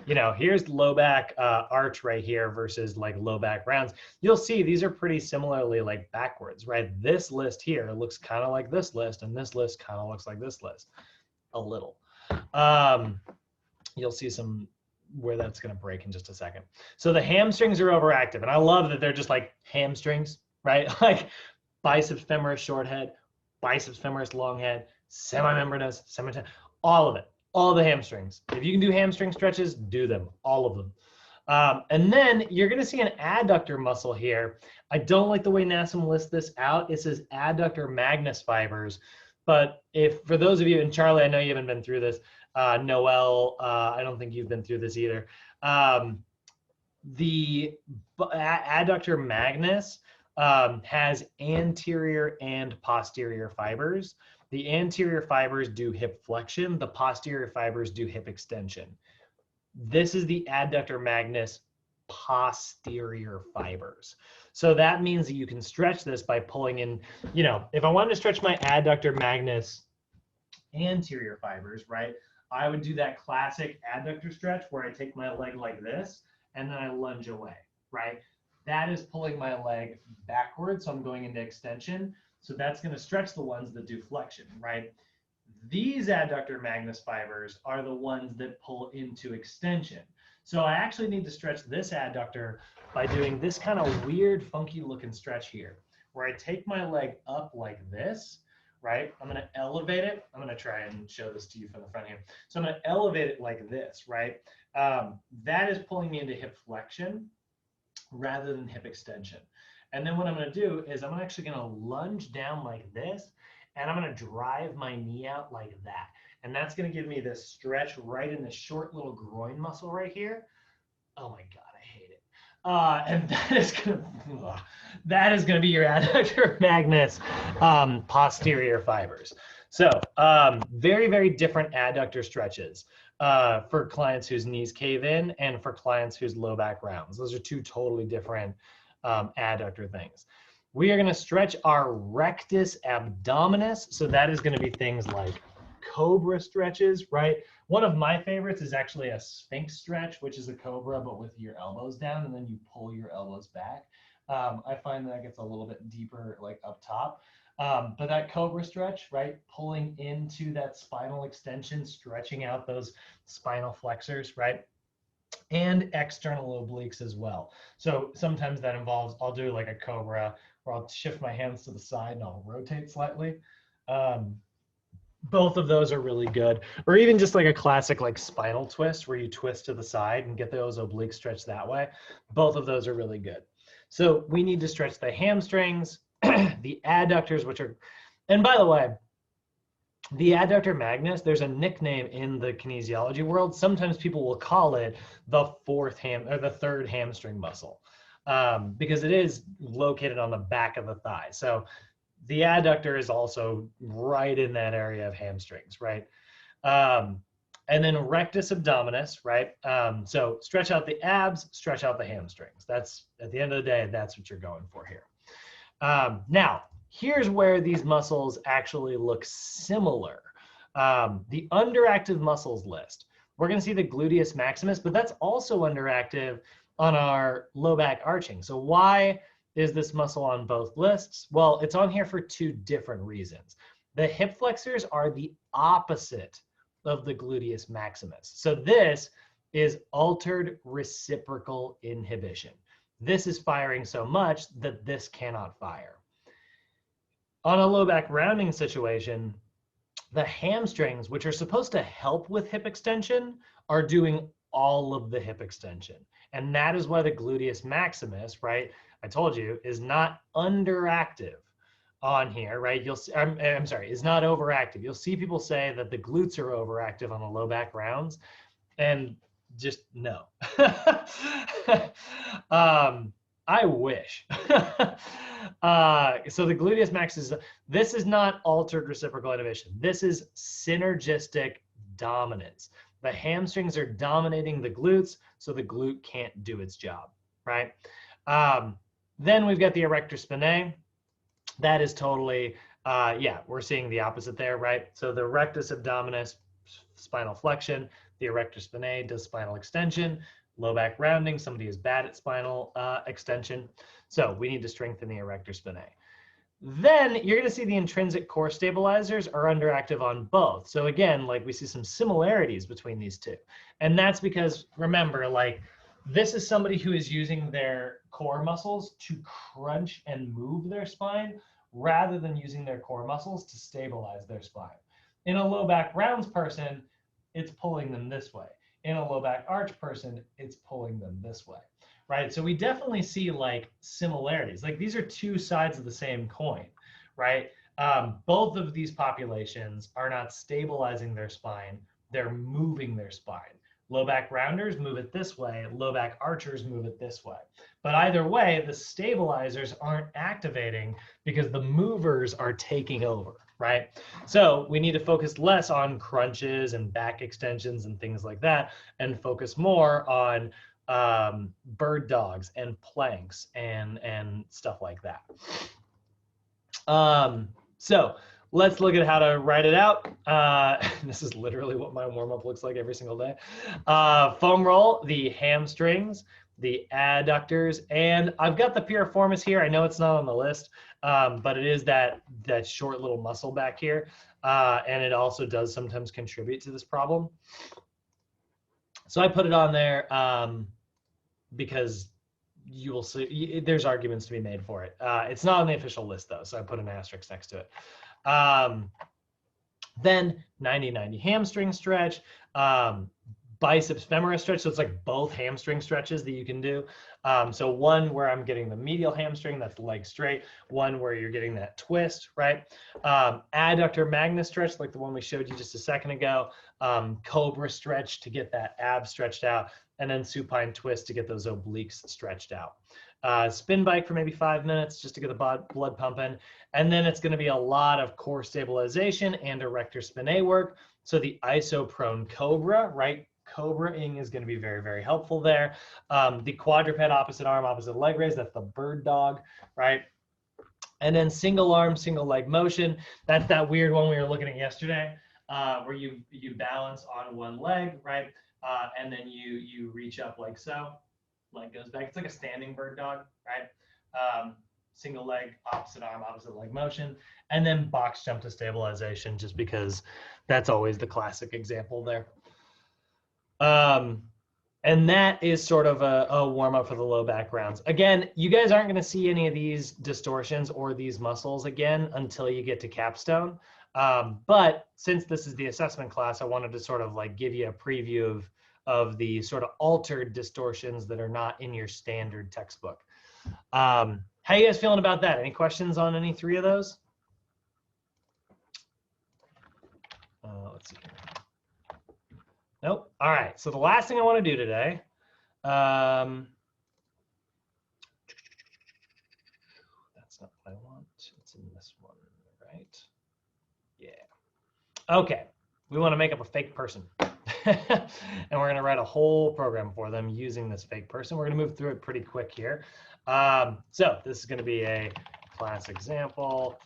here's low back arch right here versus like low back rounds. You'll see these are pretty similarly like backwards, right? This list here looks kind of like this list, and this list kind of looks like this list a little. You'll see some where that's going to break in just a second. So the hamstrings are overactive, and I love that they're just like hamstrings, right? Like biceps femoris short head, biceps femoris long head, semimembranous, all of it, all the hamstrings. If you can do hamstring stretches, do them, all of them. And then you're going to see an adductor muscle here. I don't like the way NASM lists this out. It says adductor magnus fibers. But if for those of you, and Charlie, I know you haven't been through this. Noel, I don't think you've been through this either. The adductor magnus has anterior and posterior fibers. The anterior fibers do hip flexion. The posterior fibers do hip extension. This is the adductor magnus posterior fibers. So that means that you can stretch this by pulling in, if I wanted to stretch my adductor magnus anterior fibers, right, I would do that classic adductor stretch where I take my leg like this and then I lunge away, right? That is pulling my leg backwards, so I'm going into extension. So that's going to stretch the ones that do flexion, right? These adductor magnus fibers are the ones that pull into extension. So I actually need to stretch this adductor by doing this kind of weird, funky looking stretch here, where I take my leg up like this, right? I'm going to elevate it. I'm going to try and show this to you from the front here. So I'm going to elevate it like this, right? That is pulling me into hip flexion rather than hip extension. And then what I'm going to do is I'm actually going to lunge down like this, and I'm going to drive my knee out like that. And that's going to give me this stretch right in the short little groin muscle right here. Oh my God, I hate it. And that is going to be your adductor magnus posterior fibers. So very, very different adductor stretches for clients whose knees cave in and for clients whose low back rounds. Those are two totally different adductor things. We are going to stretch our rectus abdominis. So that is going to be things like cobra stretches, right? One of my favorites is actually a sphinx stretch, which is a cobra, but with your elbows down, and then you pull your elbows back. I find that gets a little bit deeper, like up top. But that cobra stretch, right? Pulling into that spinal extension, stretching out those spinal flexors, right? And external obliques as well. So sometimes that involves, I'll do like a cobra where I'll shift my hands to the side and I'll rotate slightly. Both of those are really good. Or even just like a classic like spinal twist where you twist to the side and get those obliques stretched that way. Both of those are really good. So we need to stretch the hamstrings, the adductors, which are, and by the way, the adductor magnus, there's a nickname in the kinesiology world. Sometimes people will call it the third hamstring muscle because it is located on the back of the thigh. So the adductor is also right in that area of hamstrings, right? And then rectus abdominis, right? So stretch out the abs, stretch out the hamstrings. That's, at the end of the day, that's what you're going for here. Now, here's where these muscles actually look similar. The underactive muscles list. We're going to see the gluteus maximus, but that's also underactive on our low back arching. So why is this muscle on both lists? Well, it's on here for two different reasons. The hip flexors are the opposite of the gluteus maximus. So this is altered reciprocal inhibition. This is firing so much that this cannot fire. On a low back rounding situation, the hamstrings, which are supposed to help with hip extension, are doing all of the hip extension. And that is why the gluteus maximus, right, I told you, is not underactive on here, right? You'll see, I'm sorry, is not overactive. You'll see people say that the glutes are overactive on the low back rounds, and just no. I wish. So the gluteus maximus, this is not altered reciprocal inhibition. This is synergistic dominance. The hamstrings are dominating the glutes, so the glute can't do its job, right? Then we've got the erector spinae. That is totally, yeah, we're seeing the opposite there, right? So the rectus abdominis, spinal flexion, the erector spinae does spinal extension, low back rounding, somebody is bad at spinal extension. So we need to strengthen the erector spinae. Then you're going to see the intrinsic core stabilizers are underactive on both. So again, like we see some similarities between these two. And that's because, remember, like this is somebody who is using their core muscles to crunch and move their spine rather than using their core muscles to stabilize their spine. In a low back rounds person, it's pulling them this way. in a low back arch person, it's pulling them this way, right? So we definitely see like similarities. Like these are two sides of the same coin, right? Both of these populations are not stabilizing their spine. They're moving their spine. Low back rounders move it this way. Low back archers move it this way. But either way, the stabilizers aren't activating because the movers are taking over, right? So we need to focus less on crunches and back extensions and things like that, and focus more on bird dogs and planks and stuff like that. So let's look at how to write it out. This is literally what my warm-up looks like every single day. Foam roll, the hamstrings, the adductors, and I've got the piriformis here. I know it's not on the list, but it is that short little muscle back here, and it also does sometimes contribute to this problem. So I put it on there because you will see there's arguments to be made for it. It's not on the official list though, so I put an asterisk next to it. Then 90-90 hamstring stretch, biceps femoris stretch. So it's like both hamstring stretches that you can do. So one where I'm getting the medial hamstring, that's the leg straight. One where you're getting that twist, right? Adductor magnus stretch, like the one we showed you just a second ago. Cobra stretch to get that ab stretched out. And then supine twist to get those obliques stretched out. Spin bike for maybe 5 minutes just to get the blood pumping. And then it's going to be a lot of core stabilization and erector spinae work. So the isoprone cobra, right? Cobra-ing is going to be very, very helpful there. The quadruped opposite arm, opposite leg raise, that's the bird dog, right? And then single arm, single leg motion. That's that weird one we were looking at yesterday, where you balance on one leg, right? And then you reach up like so, leg goes back. It's like a standing bird dog, right? Single leg, opposite arm, opposite leg motion, and then box jump to stabilization, just because that's always the classic example there. And that is sort of a warm up for the low back rounds. Again, you guys aren't going to see any of these distortions or these muscles again until you get to capstone. But since this is the assessment class, I wanted to sort of like give you a preview of the sort of altered distortions that are not in your standard textbook. How you guys feeling about that? Any questions on any three of those? Let's see here. Nope. All right. So the last thing I want to do today, that's not what I want. It's in this one, right? Yeah. Okay. We want to make up a fake person. And we're going to write a whole program for them using this fake person. We're going to move through it pretty quick here. So this is going to be a class example,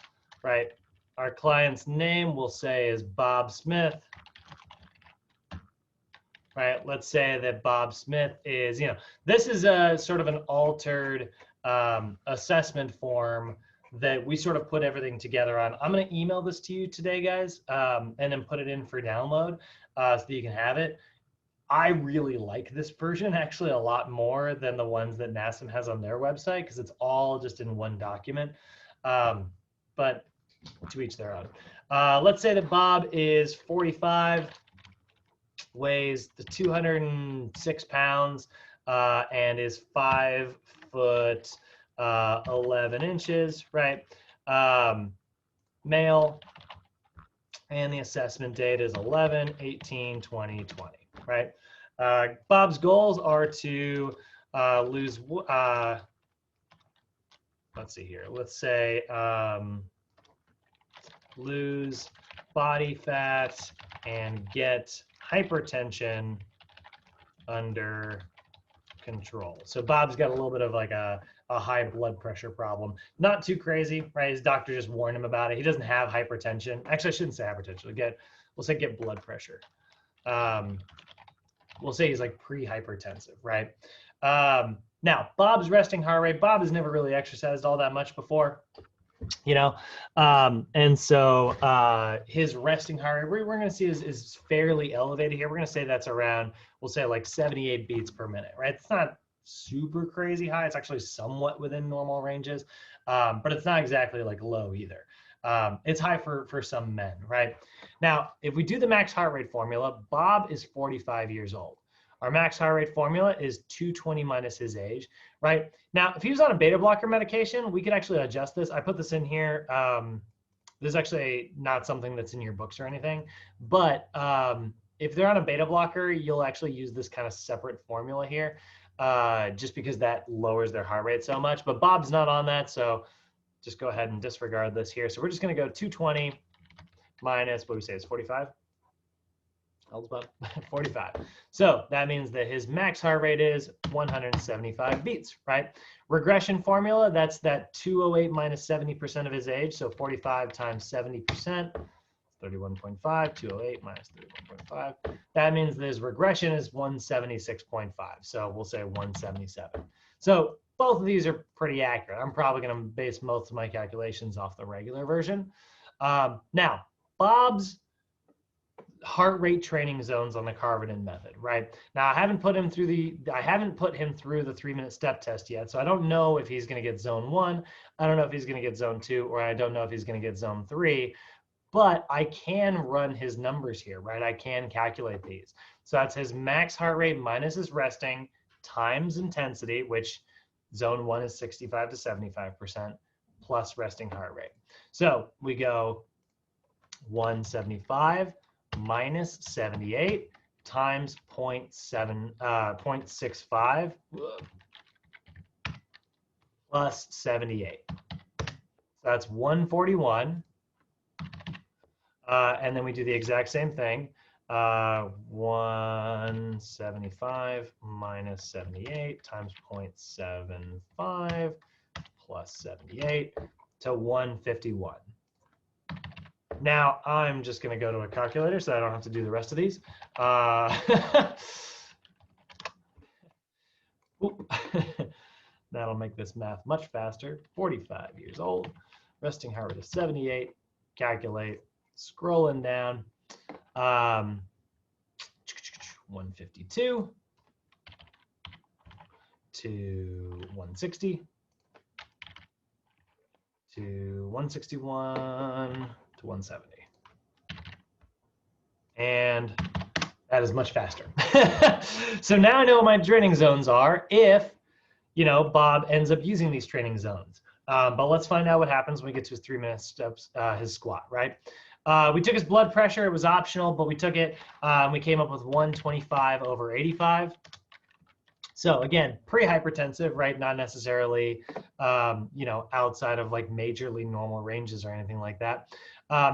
right? Our client's name we'll say is Bob Smith. Right, let's say that Bob Smith is, this is a sort of an altered assessment form that we sort of put everything together on. I'm going to email this to you today, guys, and then put it in for download so that you can have it. I really like this version actually a lot more than the ones that NASM has on their website because it's all just in one document, but to each their own. Let's say that Bob is 45, weighs the 206 pounds and is 5 foot 11 inches, right? Male, and the assessment date is 11/18/2020, right? Bob's goals are to lose, let's see here, let's say lose body fat and get hypertension under control. So Bob's got a little bit of like a high blood pressure problem. Not too crazy, right? His doctor just warned him about it. He doesn't have hypertension. Actually, I shouldn't say hypertension. We'll say get blood pressure. We'll say he's like pre-hypertensive, right? Now, Bob's resting heart rate. Bob has never really exercised all that much before. And so his resting heart rate we're going to see is fairly elevated here. We're going to say that's around, we'll say like 78 beats per minute, right? It's not super crazy high. It's actually somewhat within normal ranges, but it's not exactly like low either. It's high for some men, right? Now, if we do the max heart rate formula, Bob is 45 years old. Our max heart rate formula is 220 minus his age, right? Now, if he was on a beta blocker medication, we could actually adjust this. I put this in here. This is actually not something that's in your books or anything, but if they're on a beta blocker, you'll actually use this kind of separate formula here, just because that lowers their heart rate so much. But Bob's not on that, so just go ahead and disregard this here. So we're just going to go 220 minus, what do we say, is 45? How old's Bob? 45. So that means that his max heart rate is 175 beats, right? Regression formula, that's that 208 minus 70% of his age. So 45 times 70%, 31.5, 208 minus 31.5. That means that his regression is 176.5. So we'll say 177. So both of these are pretty accurate. I'm probably going to base most of my calculations off the regular version. Now, Bob's heart rate training zones on the Carvenin method, right? Now I haven't put him through the 3-minute step test yet, so I don't know if he's going to get zone 1. I don't know if he's going to get zone 2, or I don't know if he's going to get zone 3. But I can run his numbers here, right? I can calculate these. So that's his max heart rate minus his resting times intensity, which zone 1 is 65 to 75% plus resting heart rate. So we go 175 minus 78 times 0.65 plus 78. So that's 141. And then we do the exact same thing. 175 minus 78 times 0.75 plus 78 to 151. Now I'm just going to go to a calculator so I don't have to do the rest of these. That'll make this math much faster. 45 years old, resting heart rate of 78. Calculate, scrolling down. 152 to 160 to 161 to 170. And that is much faster. So now I know what my training zones are if, Bob ends up using these training zones. But let's find out what happens when we get to his 3-minute steps, his squat, right? We took his blood pressure. It was optional, but we took it. We came up with 125/85. So again, pre-hypertensive, right? Not necessarily, outside of like majorly normal ranges or anything like that.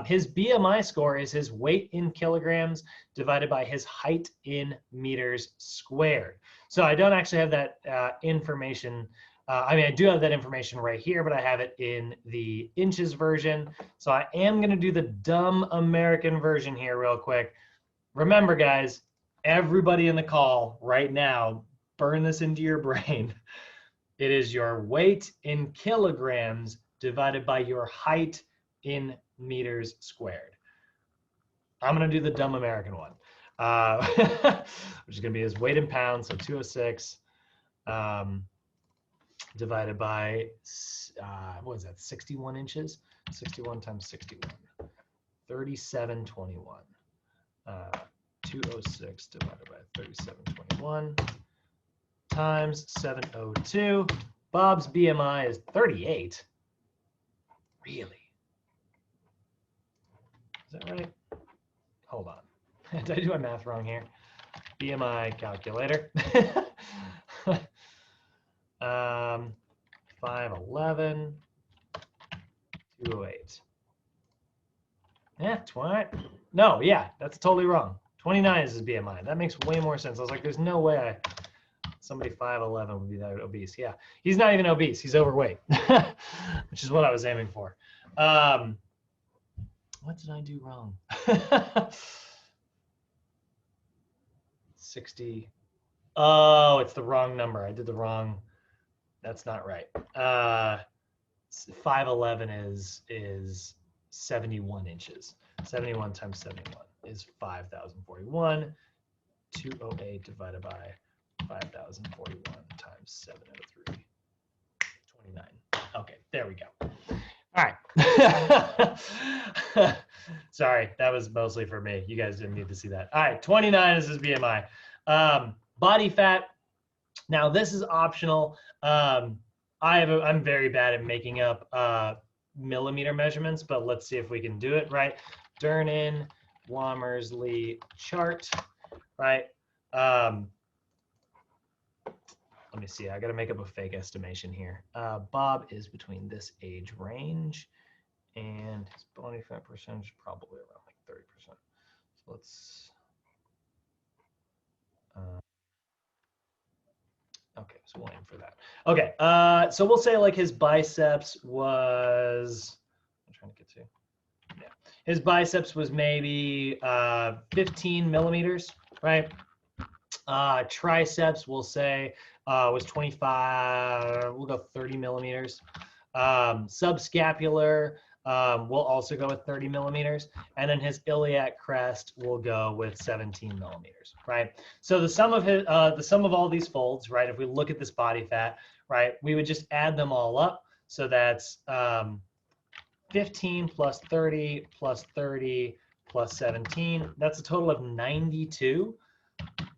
His BMI score is his weight in kilograms divided by his height in meters squared. So I don't actually have that information. I do have that information right here, but I have it in the inches version. So I am going to do the dumb American version here real quick. Remember, guys, everybody in the call right now, burn this into your brain. It is your weight in kilograms divided by your height in meters squared. I'm going to do the dumb American one, which is going to be his weight in pounds, so 206 divided by, what is that, 61 inches? 61 times 61, 3721. 206 divided by 3721 times 702. Bob's BMI is 38. Really? Is that right? Hold on. Did I do my math wrong here? BMI calculator. 511, 208. Yeah, 20. No, yeah, that's totally wrong. 29 is his BMI. That makes way more sense. I was like, there's no way somebody 5'11" would be that obese. Yeah, he's not even obese. He's overweight, which is what I was aiming for. What did I do wrong? 60. Oh, it's the wrong number. I did the wrong. That's not right. 5'11" is 71 inches. 71 times 71 is 5,041. 208 divided by 5,041 times 703. 29. Okay, there we go. All right. Sorry, that was mostly for me. You guys didn't need to see that. All right, 29 is his BMI. Body fat. Now this is optional. I'm very bad at making up millimeter measurements, but let's see if we can do it right. Durnin Womersley chart, right? Let me see. I got to make up a fake estimation here. Bob is between this age range, and his body fat percentage is probably around like 30%. So let's. Okay, so we'll aim for that. Okay, so we'll say like his biceps was. I'm trying to get to. Yeah, his biceps was maybe 15 millimeters, right? Triceps, we'll say, was 25, we'll go 30 millimeters. Subscapular, we'll also go with 30 millimeters. And then his iliac crest will go with 17 millimeters, right? So the sum of all these folds, right, if we look at this body fat, right, we would just add them all up. So that's 15 plus 30 plus 30 plus 17. That's a total of 92.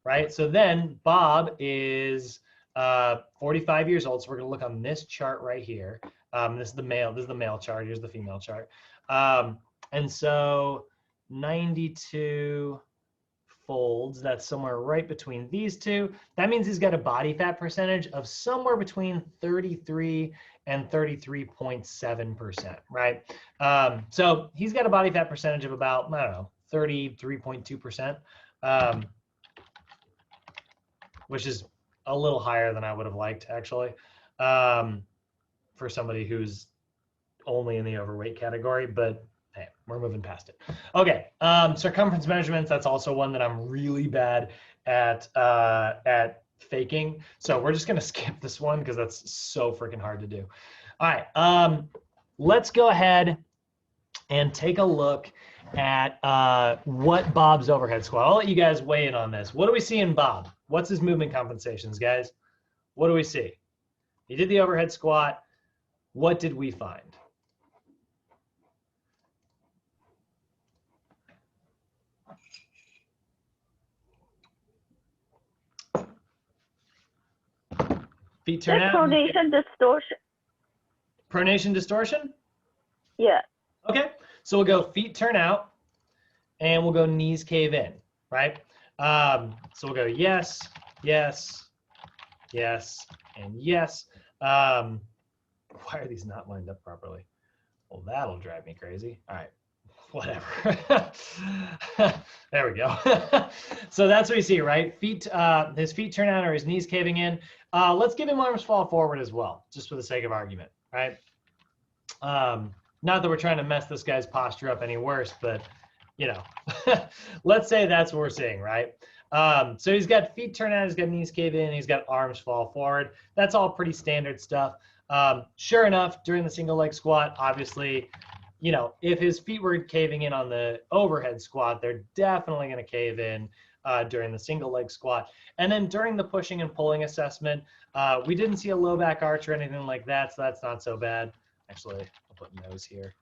Right, so then Bob is 45 years old. So we're going to look on this chart right here. This is the male chart. Here's the female chart. And so 92 folds. That's somewhere right between these two. That means he's got a body fat percentage of somewhere between 33 and 33.7%. Right. So he's got a body fat percentage of about, I don't know, 33.2%. Which is a little higher than I would have liked, actually, for somebody who's only in the overweight category, but hey, we're moving past it. Okay, circumference measurements, that's also one that I'm really bad at faking. So we're just gonna skip this one because that's so freaking hard to do. All right, let's go ahead and take a look at what Bob's overhead squat. I'll let you guys weigh in on this. What do we see in Bob? What's his movement compensations, guys? What do we see? He did the overhead squat. What did we find? Feet turn out. Pronation distortion. Pronation distortion? Yeah. Okay, so we'll go feet turn out and we'll go knees cave in, right? So we'll go yes, yes, yes, and yes. Why are these not lined up properly? Well, that'll drive me crazy. All right, whatever. There we go. So that's what you see, right? Feet, his feet turn out or his knees caving in. Let's give him arms fall forward as well, just for the sake of argument, right? Not that we're trying to mess this guy's posture up any worse, but you know, let's say that's what we're seeing, right? So he's got feet turn out, he's got knees cave in, he's got arms fall forward. That's all pretty standard stuff. Sure enough, during the single leg squat, obviously, you know, if his feet were caving in on the overhead squat, they're definitely going to cave in during the single leg squat. And then during the pushing and pulling assessment, we didn't see a low back arch or anything like that, so that's not so bad. Actually, I'll put nose here.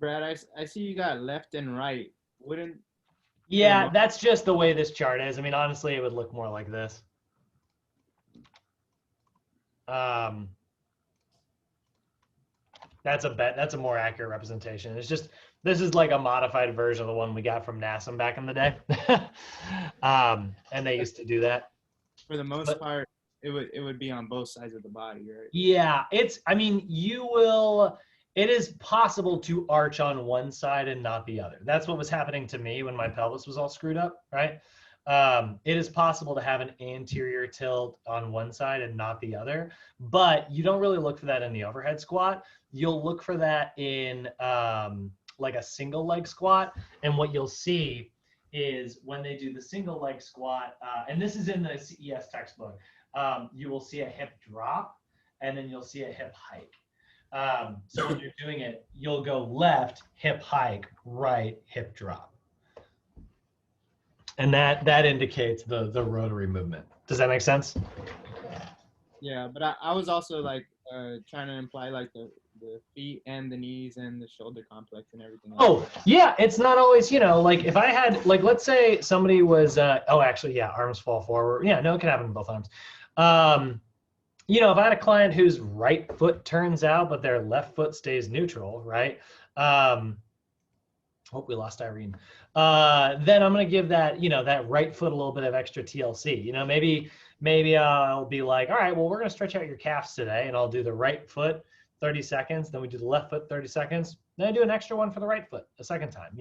Brad, I see you got left and right. Wouldn't? Yeah, that's just the way this chart is. I mean, honestly, it would look more like this. That's a more accurate representation. It's just, this is like a modified version of the one we got from NASM back in the day. And they used to do that. For the most part, it would be on both sides of the body, right? Yeah, I mean, it is possible to arch on one side and not the other. That's what was happening to me when my pelvis was all screwed up, right? It is possible to have an anterior tilt on one side and not the other, but you don't really look for that in the overhead squat. You'll look for that in like a single leg squat. And what you'll see is when they do the single leg squat, and this is in the CES textbook, you will see a hip drop and then you'll see a hip hike. So when you're doing it, you'll go left, hip hike, right, hip drop. And that indicates the rotary movement. Does that make sense? Yeah, but I was also like trying to imply like the feet and the knees and the shoulder complex and everything else. Oh, yeah, it's not always, like if I had, like, let's say somebody was, oh, actually, yeah, arms fall forward. Yeah, no, it can happen in both arms. If I had a client whose right foot turns out, but their left foot stays neutral, right? Hope we lost Irene. Then I'm going to give that, that right foot a little bit of extra TLC. Maybe I'll be like, all right, well, we're going to stretch out your calves today, and I'll do the right foot 30 seconds. Then we do the left foot 30 seconds. Then I do an extra one for the right foot a second time,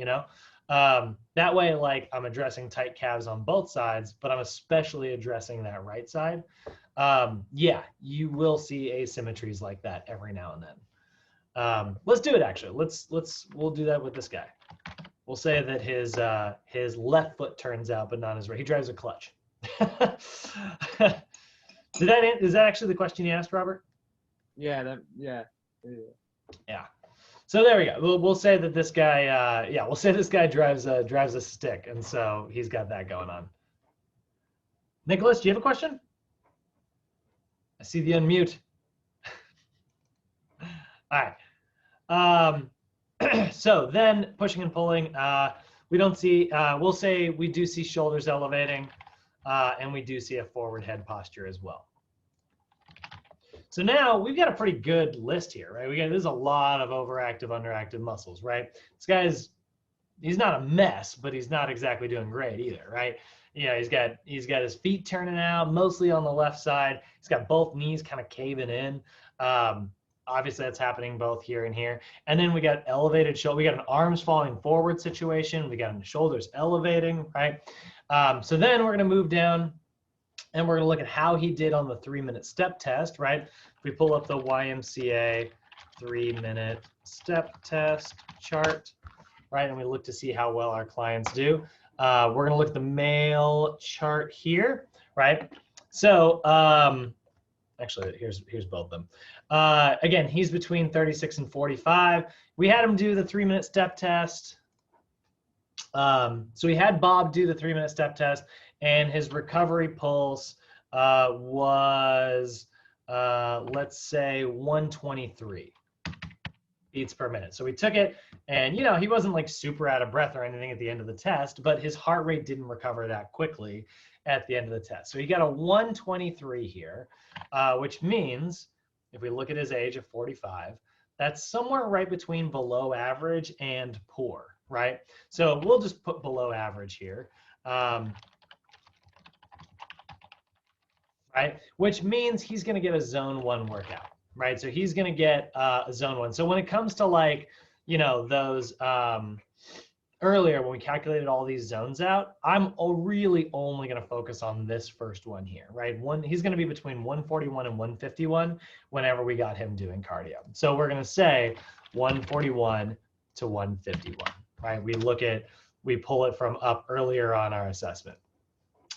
That way, like, I'm addressing tight calves on both sides, but I'm especially addressing that right side. Yeah, you will see asymmetries like that every now and then. Let's do it, actually. We'll do that with this guy. We'll say that his left foot turns out, but not his right. He drives a clutch. Is that actually the question you asked, Robert? Yeah. Yeah. So there we go. We'll say that this guy, we'll say this guy drives a stick, and so he's got that going on. Nicholas, do you have a question? I see the unmute. All right. So then pushing and pulling, we don't see, we'll say we do see shoulders elevating, and we do see a forward head posture as well. So now we've got a pretty good list here, right? There's a lot of overactive, underactive muscles, right? This he's not a mess, but he's not exactly doing great either, right? He's got his feet turning out mostly on the left side. He's got both knees kind of caving in. Obviously that's happening both here and here. And then we got elevated shoulder. We got an arms falling forward situation. We got shoulders elevating, right? So then we're going to move down and we're going to look at how he did on the 3-minute step test, right? If we pull up the YMCA 3-minute step test chart, right? And we look to see how well our clients do. We're going to look at the male chart here, right? So actually, here's both of them. Again, he's between 36 and 45. We had him do the 3-minute step test. So we had Bob do the 3-minute step test, and his recovery pulse was, let's say, 123 beats per minute. So we took it, and he wasn't like super out of breath or anything at the end of the test, but his heart rate didn't recover that quickly at the end of the test. So he got a 123 here, which means if we look at his age of 45, that's somewhere right between below average and poor, right? So we'll just put below average here, right? Which means he's going to get a zone 1 workout, right? So he's going to get a zone 1. So when it comes to like, those earlier when we calculated all these zones out, I'm really only going to focus on this first one here, right? He's going to be between 141 and 151 whenever we got him doing cardio. So we're going to say 141 to 151, right? We pull it from up earlier on our assessment.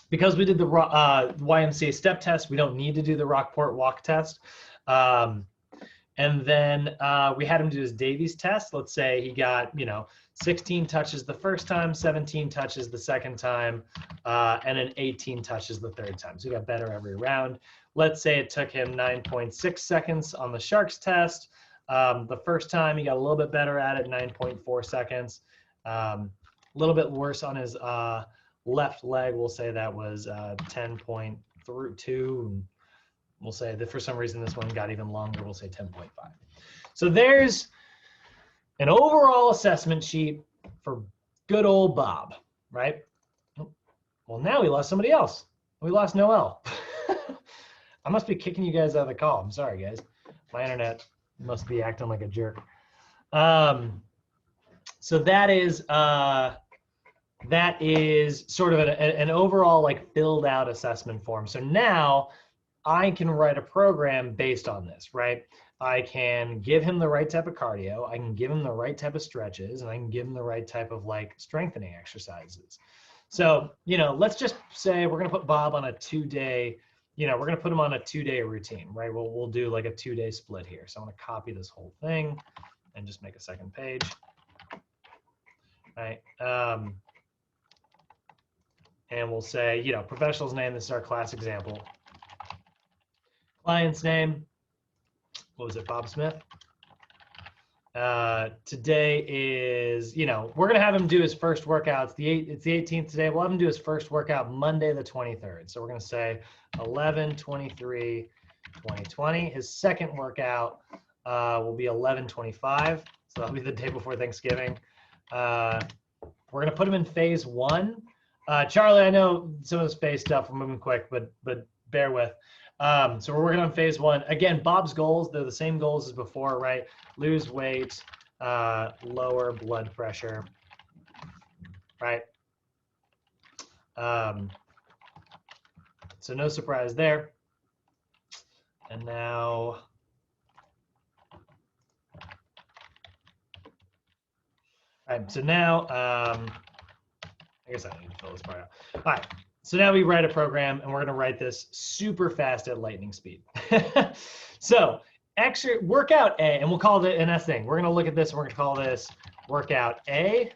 Because we did the YMCA step test, we don't need to do the Rockport walk test. And then we had him do his Davies test. Let's say he got, 16 touches the first time, 17 touches the second time, and then 18 touches the third time. So he got better every round. Let's say it took him 9.6 seconds on the Sharks test. The first time he got a little bit better at it, 9.4 seconds. A little bit worse on his left leg. We'll say that was 10.2. We'll say that for some reason this one got even longer. We'll say 10.5. So there's an overall assessment sheet for good old Bob, right? Well, now we lost somebody else. We lost Noel. I must be kicking you guys out of the call. I'm sorry, guys. My internet must be acting like a jerk. So that is sort of an overall like filled out assessment form. So now I can write a program based on this, right? I can give him the right type of cardio, I can give him the right type of stretches, and I can give him the right type of like strengthening exercises. So, let's just say we're gonna put Bob on a 2-day, we're gonna put him on a 2-day routine, right? We'll do like a 2-day split here. So I'm gonna copy this whole thing and just make a second page, right? And we'll say, professional's name, this is our class example. Client's name, what was it, Bob Smith? Today is, you know, we're going to have him do his first workout. It's the 18th today. We'll have him do his first workout Monday, the 23rd. So we're going to say 11/23/2020. His second workout will be 11/25. So that'll be the day before Thanksgiving. We're going to put him in phase 1. Charlie, I know some of the phase stuff, we're moving quick, but bear with. So we're working on phase 1. Again, Bob's goals, they're the same goals as before, right? Lose weight, lower blood pressure, right? So no surprise there. And now, all right, so now, I guess I need to fill this part out. All right, so now we write a program, and we're going to write this super fast at lightning speed. So workout A, and we'll call it an S thing. We're going to look at this, and we're going to call this workout A,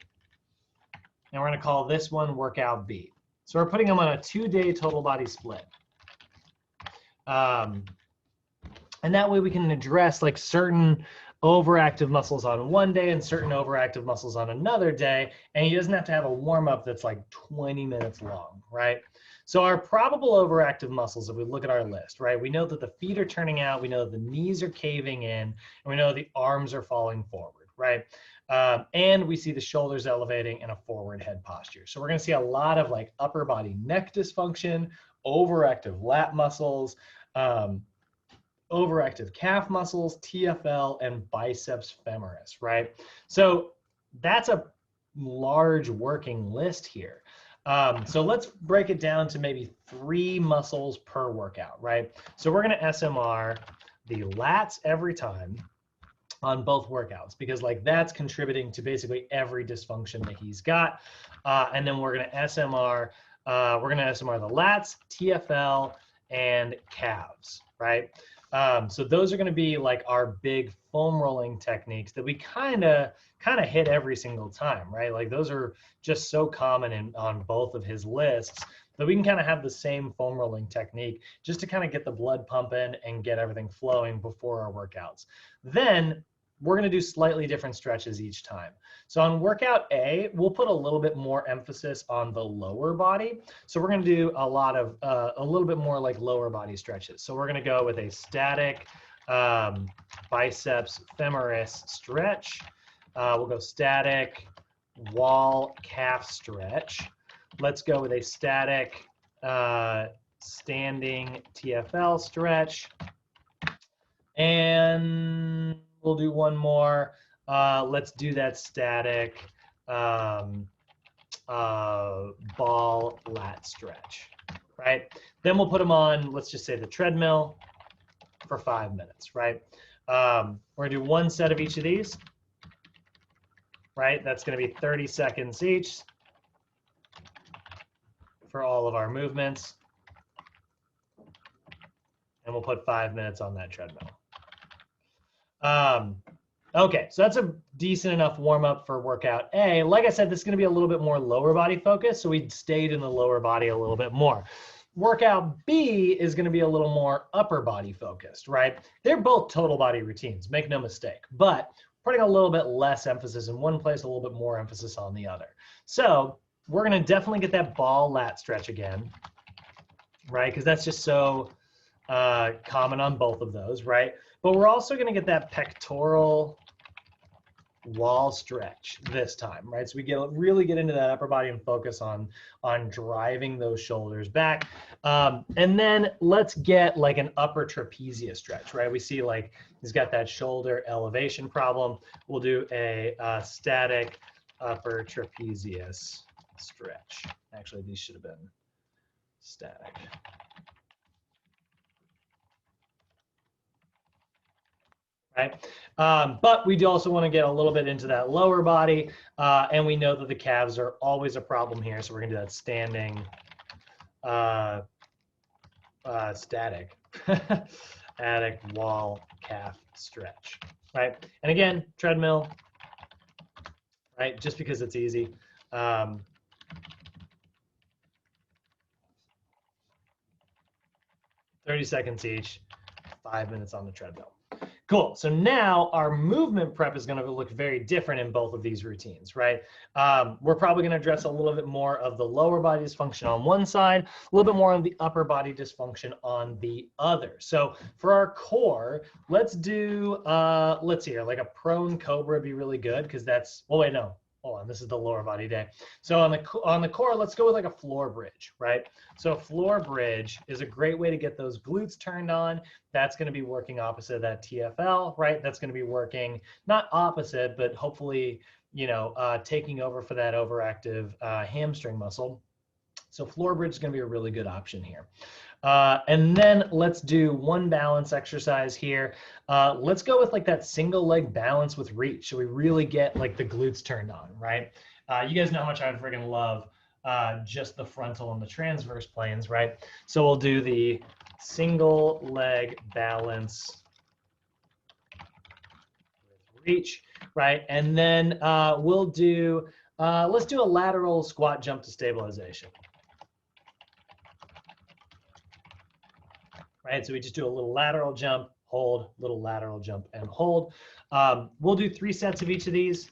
and we're going to call this one workout B. So we're putting them on a 2-day total body split. And that way we can address like certain overactive muscles on one day and certain overactive muscles on another day. And he doesn't have to have a warm up that's like 20 minutes long, right? So our probable overactive muscles, if we look at our list, right? We know that the feet are turning out, we know that the knees are caving in, and we know the arms are falling forward, right? And we see the shoulders elevating and a forward head posture. So we're going to see a lot of like upper body neck dysfunction, overactive lat muscles, overactive calf muscles, TFL, and biceps femoris, right? So that's a large working list here. So let's break it down to maybe 3 muscles per workout, right? So we're going to SMR the lats every time on both workouts, because like that's contributing to basically every dysfunction that he's got. And then we're going to SMR the lats, TFL, and calves, right? So those are going to be like our big foam rolling techniques that we kind of hit every single time, right? Like those are just so common on both of his lists that we can kind of have the same foam rolling technique just to kind of get the blood pumping and get everything flowing before our workouts. Then we're going to do slightly different stretches each time. So on workout A, we'll put a little bit more emphasis on the lower body. So we're going to do a little bit more like lower body stretches. So we're going to go with a static biceps femoris stretch. We'll go static wall calf stretch. Let's go with a static standing TFL stretch. And we'll do one more. Let's do that static ball lat stretch, right? Then we'll put them on, let's just say the treadmill for 5 minutes, right? We're gonna do one set of each of these, right? That's gonna be 30 seconds each for all of our movements. And we'll put 5 minutes on that treadmill. Okay, so that's a decent enough warm up for workout A. Like I said, this is going to be a little bit more lower body focused, so we stayed in the lower body a little bit more. Workout B is going to be a little more upper body focused, right? They're both total body routines, make no mistake, but putting a little bit less emphasis in one place, a little bit more emphasis on the other. So we're going to definitely get that ball lat stretch again, right? Because that's just so common on both of those, right? But we're also going to get that pectoral wall stretch this time, right? So we really get into that upper body and focus on driving those shoulders back. And then let's get like an upper trapezius stretch, right? We see like he's got that shoulder elevation problem. We'll do a static upper trapezius stretch. Actually, these should have been static. Right? But we do also want to get a little bit into that lower body, and we know that the calves are always a problem here, so we're going to do that standing static static wall calf stretch, right? And again, treadmill, right? Just because it's easy. 30 seconds each, 5 minutes on the treadmill. Cool. So now our movement prep is going to look very different in both of these routines, right? We're probably going to address a little bit more of the lower body dysfunction on one side, a little bit more on the upper body dysfunction on the other. So for our core, let's do, let's see here, like a prone cobra would be really good because that's, well, wait, no. Hold on, this is the lower body day. So on the core, let's go with like a floor bridge, right? So a floor bridge is a great way to get those glutes turned on. That's going to be working opposite of that TFL, right? That's going to be working not opposite, but hopefully, you know, taking over for that overactive hamstring muscle. So floor bridge is going to be a really good option here. And then let's do one balance exercise here. Let's go with like that single leg balance with reach. So we really get like the glutes turned on, right? You guys know how much I friggin' love just the frontal and the transverse planes, right? So we'll do the single leg balance with reach, right? And then we'll do, let's do a lateral squat jump to stabilization. Right, so we just do a little lateral jump, hold, little lateral jump, and hold. We'll do 3 sets of each of these.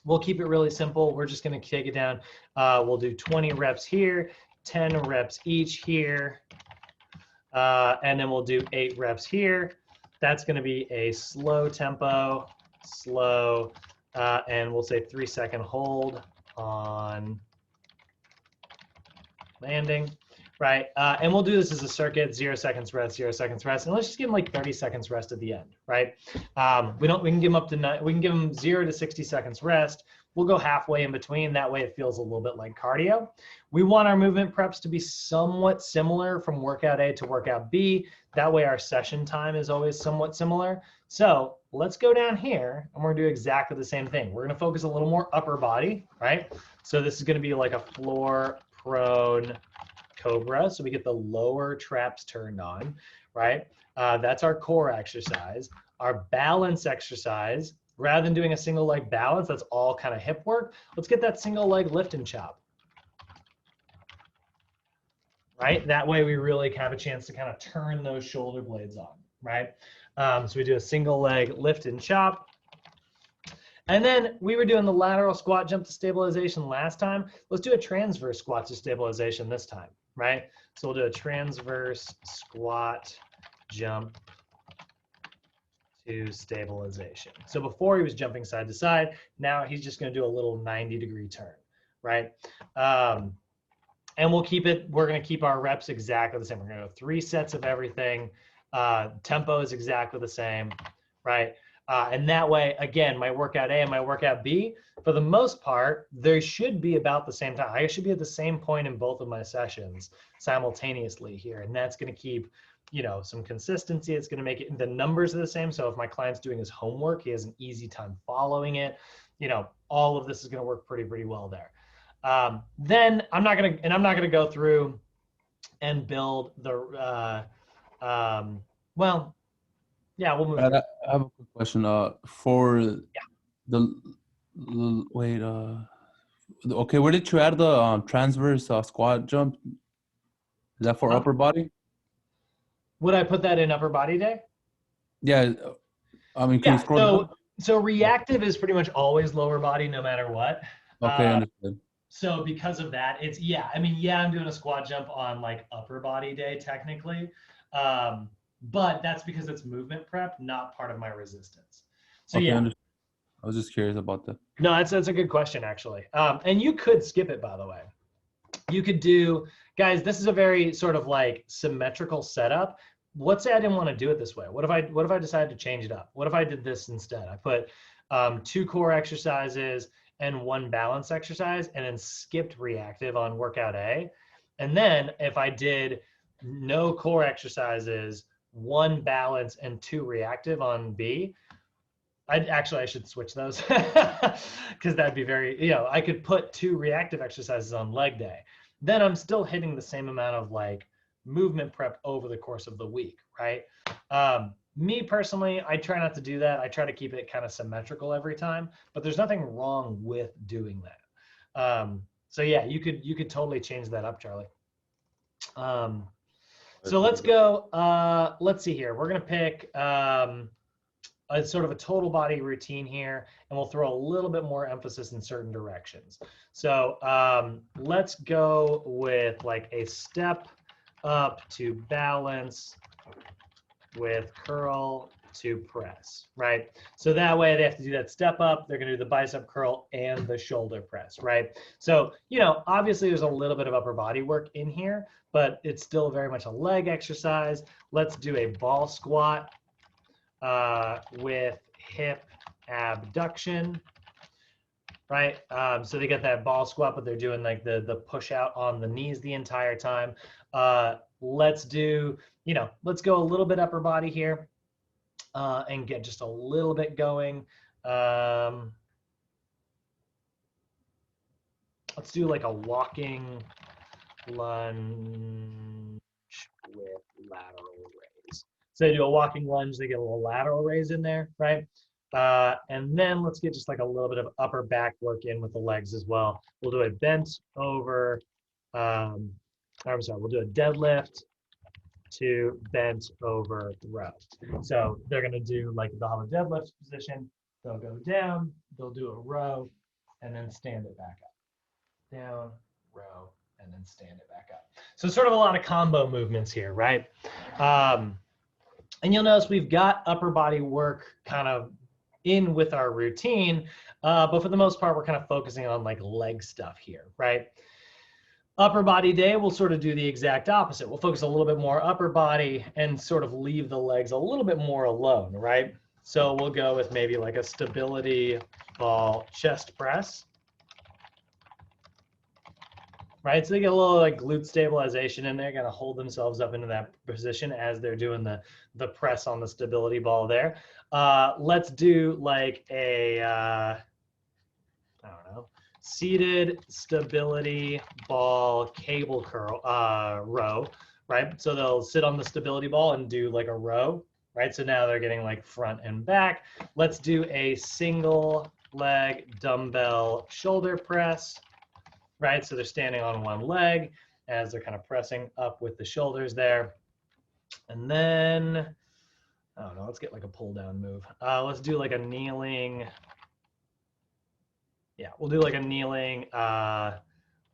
We'll keep it really simple. We're just going to take it down. We'll do 20 reps here, 10 reps each here, and then we'll do 8 reps here. That's going to be a slow tempo, slow, and we'll say 3-second hold on landing. Right, and we'll do this as a circuit, 0 seconds rest, 0 seconds rest, and let's just give them like 30 seconds rest at the end, right? We can give them up to we can give them 0 to 60 seconds rest. We'll go halfway in between. That way it feels a little bit like cardio. We want our movement preps to be somewhat similar from workout A to workout B. That way our session time is always somewhat similar. So let's go down here and we're gonna do exactly the same thing. We're gonna focus a little more upper body, right? So this is gonna be like a floor prone cobra, so we get the lower traps turned on, right? That's our core exercise. Our balance exercise, rather than doing a single leg balance, that's all kind of hip work. Let's get that single leg lift and chop, right? That way we really have a chance to kind of turn those shoulder blades on, right? So we do a single leg lift and chop. And then we were doing the lateral squat jump to stabilization last time. Let's do a transverse squat to stabilization this time, right? So we'll do a transverse squat jump to stabilization. So before he was jumping side to side, now he's just going to do a little 90-degree turn, right? And we'll keep it, we're going to keep our reps exactly the same. We're going to go 3 sets of everything. Tempo is exactly the same, right? And that way, again, my workout A and my workout B, for the most part, they should be about the same time. I should be at the same point in both of my sessions simultaneously here. And that's going to keep, you know, some consistency. It's going to make it, the numbers are the same. So if my client's doing his homework, he has an easy time following it. You know, all of this is going to work pretty well there. Then I'm not going to go through and build the, well, yeah, we'll move. I have a quick question. For the wait, okay, where did you add the transverse squat jump? Is that for upper body? Would I put that in upper body day? Yeah, I mean, can you scroll down? So reactive is pretty much always lower body, no matter what. Okay, understood. So because of that, it's, yeah, I mean, yeah, I'm doing a squat jump on like upper body day technically. But that's because it's movement prep, not part of my resistance. So okay, yeah. I was just curious about that. No, that's a good question actually. And you could skip it, by the way. You could do, guys, this is a very sort of like symmetrical setup. Let's say I didn't want to do it this way. What if I decided to change it up? What if I did this instead? I put 2 core exercises and 1 balance exercise and then skipped reactive on workout A. And then if I did no core exercises, 1 balance and 2 reactive on B, I should switch those because that'd be very, you know, I could put 2 reactive exercises on leg day. Then I'm still hitting the same amount of like movement prep over the course of the week, right? Me personally, I try not to do that. I try to keep it kind of symmetrical every time, but there's nothing wrong with doing that. So yeah, you could totally change that up, Charlie. So let's go, let's see here. We're gonna pick a sort of a total body routine here, and we'll throw a little bit more emphasis in certain directions. So let's go with like a step up to balance with curl to press, right? So that way they have to do that step up, they're gonna do the bicep curl and the shoulder press, right? So, you know, obviously there's a little bit of upper body work in here, but it's still very much a leg exercise. Let's do a ball squat with hip abduction, right? So they get that ball squat, but they're doing like the push out on the knees the entire time. Let's do, you know, let's go a little bit upper body here and get just a little bit going. Let's do like a walking lunge with lateral raise. So they do a walking lunge, they get a little lateral raise in there, right? And then let's get just like a little bit of upper back work in with the legs as well. We'll do a bent over, I'm sorry, we'll do a deadlift to bent over row. So they're gonna do like, they'll have a deadlift position, they'll go down, they'll do a row, and then stand it back up. Down, row, and then stand it back up. So sort of a lot of combo movements here, right? And you'll notice we've got upper body work kind of in with our routine, but for the most part, we're kind of focusing on like leg stuff here, right? Upper body day, we'll sort of do the exact opposite. We'll focus a little bit more upper body and sort of leave the legs a little bit more alone, right? So we'll go with maybe like a stability ball chest press. Right, so they get a little like glute stabilization in there, gonna hold themselves up into that position as they're doing the press on the stability ball there. Let's do like a, I don't know, seated stability ball cable curl row, right? So they'll sit on the stability ball and do like a row, right? So now they're getting like front and back. Let's do a single leg dumbbell shoulder press. Right, so they're standing on one leg as they're kind of pressing up with the shoulders there. And then, I don't know, let's get like a pull down move. Let's do like a kneeling, yeah, we'll do like a kneeling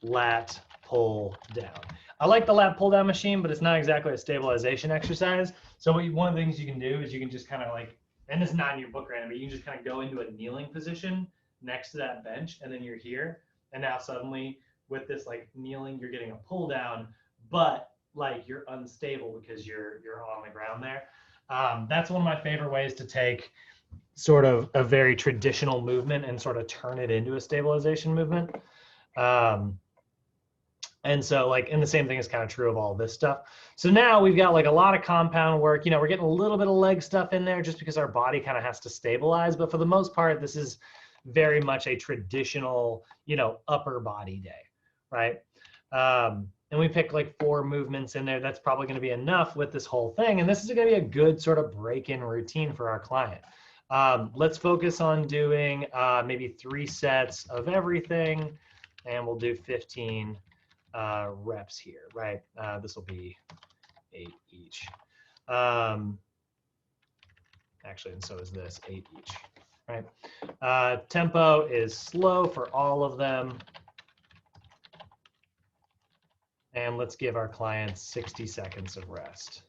lat pull down. I like the lat pull down machine, but it's not exactly a stabilization exercise. So one of the things you can do is you can just kind of like, and it's not in your book right now, but you can just kind of go into a kneeling position next to that bench, and then you're here. And now suddenly with this like kneeling, you're getting a pull down, but like you're unstable because you're on the ground there. That's one of my favorite ways to take sort of a very traditional movement and sort of turn it into a stabilization movement. And so like, and the same thing is kind of true of all this stuff. So now we've got like a lot of compound work, you know, we're getting a little bit of leg stuff in there just because our body kind of has to stabilize. But for the most part, this is very much a traditional, you know, upper body day, right? And we pick like 4 movements in there. That's probably going to be enough with this whole thing. And this is going to be a good sort of break-in routine for our client. Let's focus on doing maybe 3 sets of everything, and we'll do 15 reps here, right? This will be 8 each. Actually, and so is this, 8 each. Right. Tempo is slow for all of them. And let's give our clients 60 seconds of rest.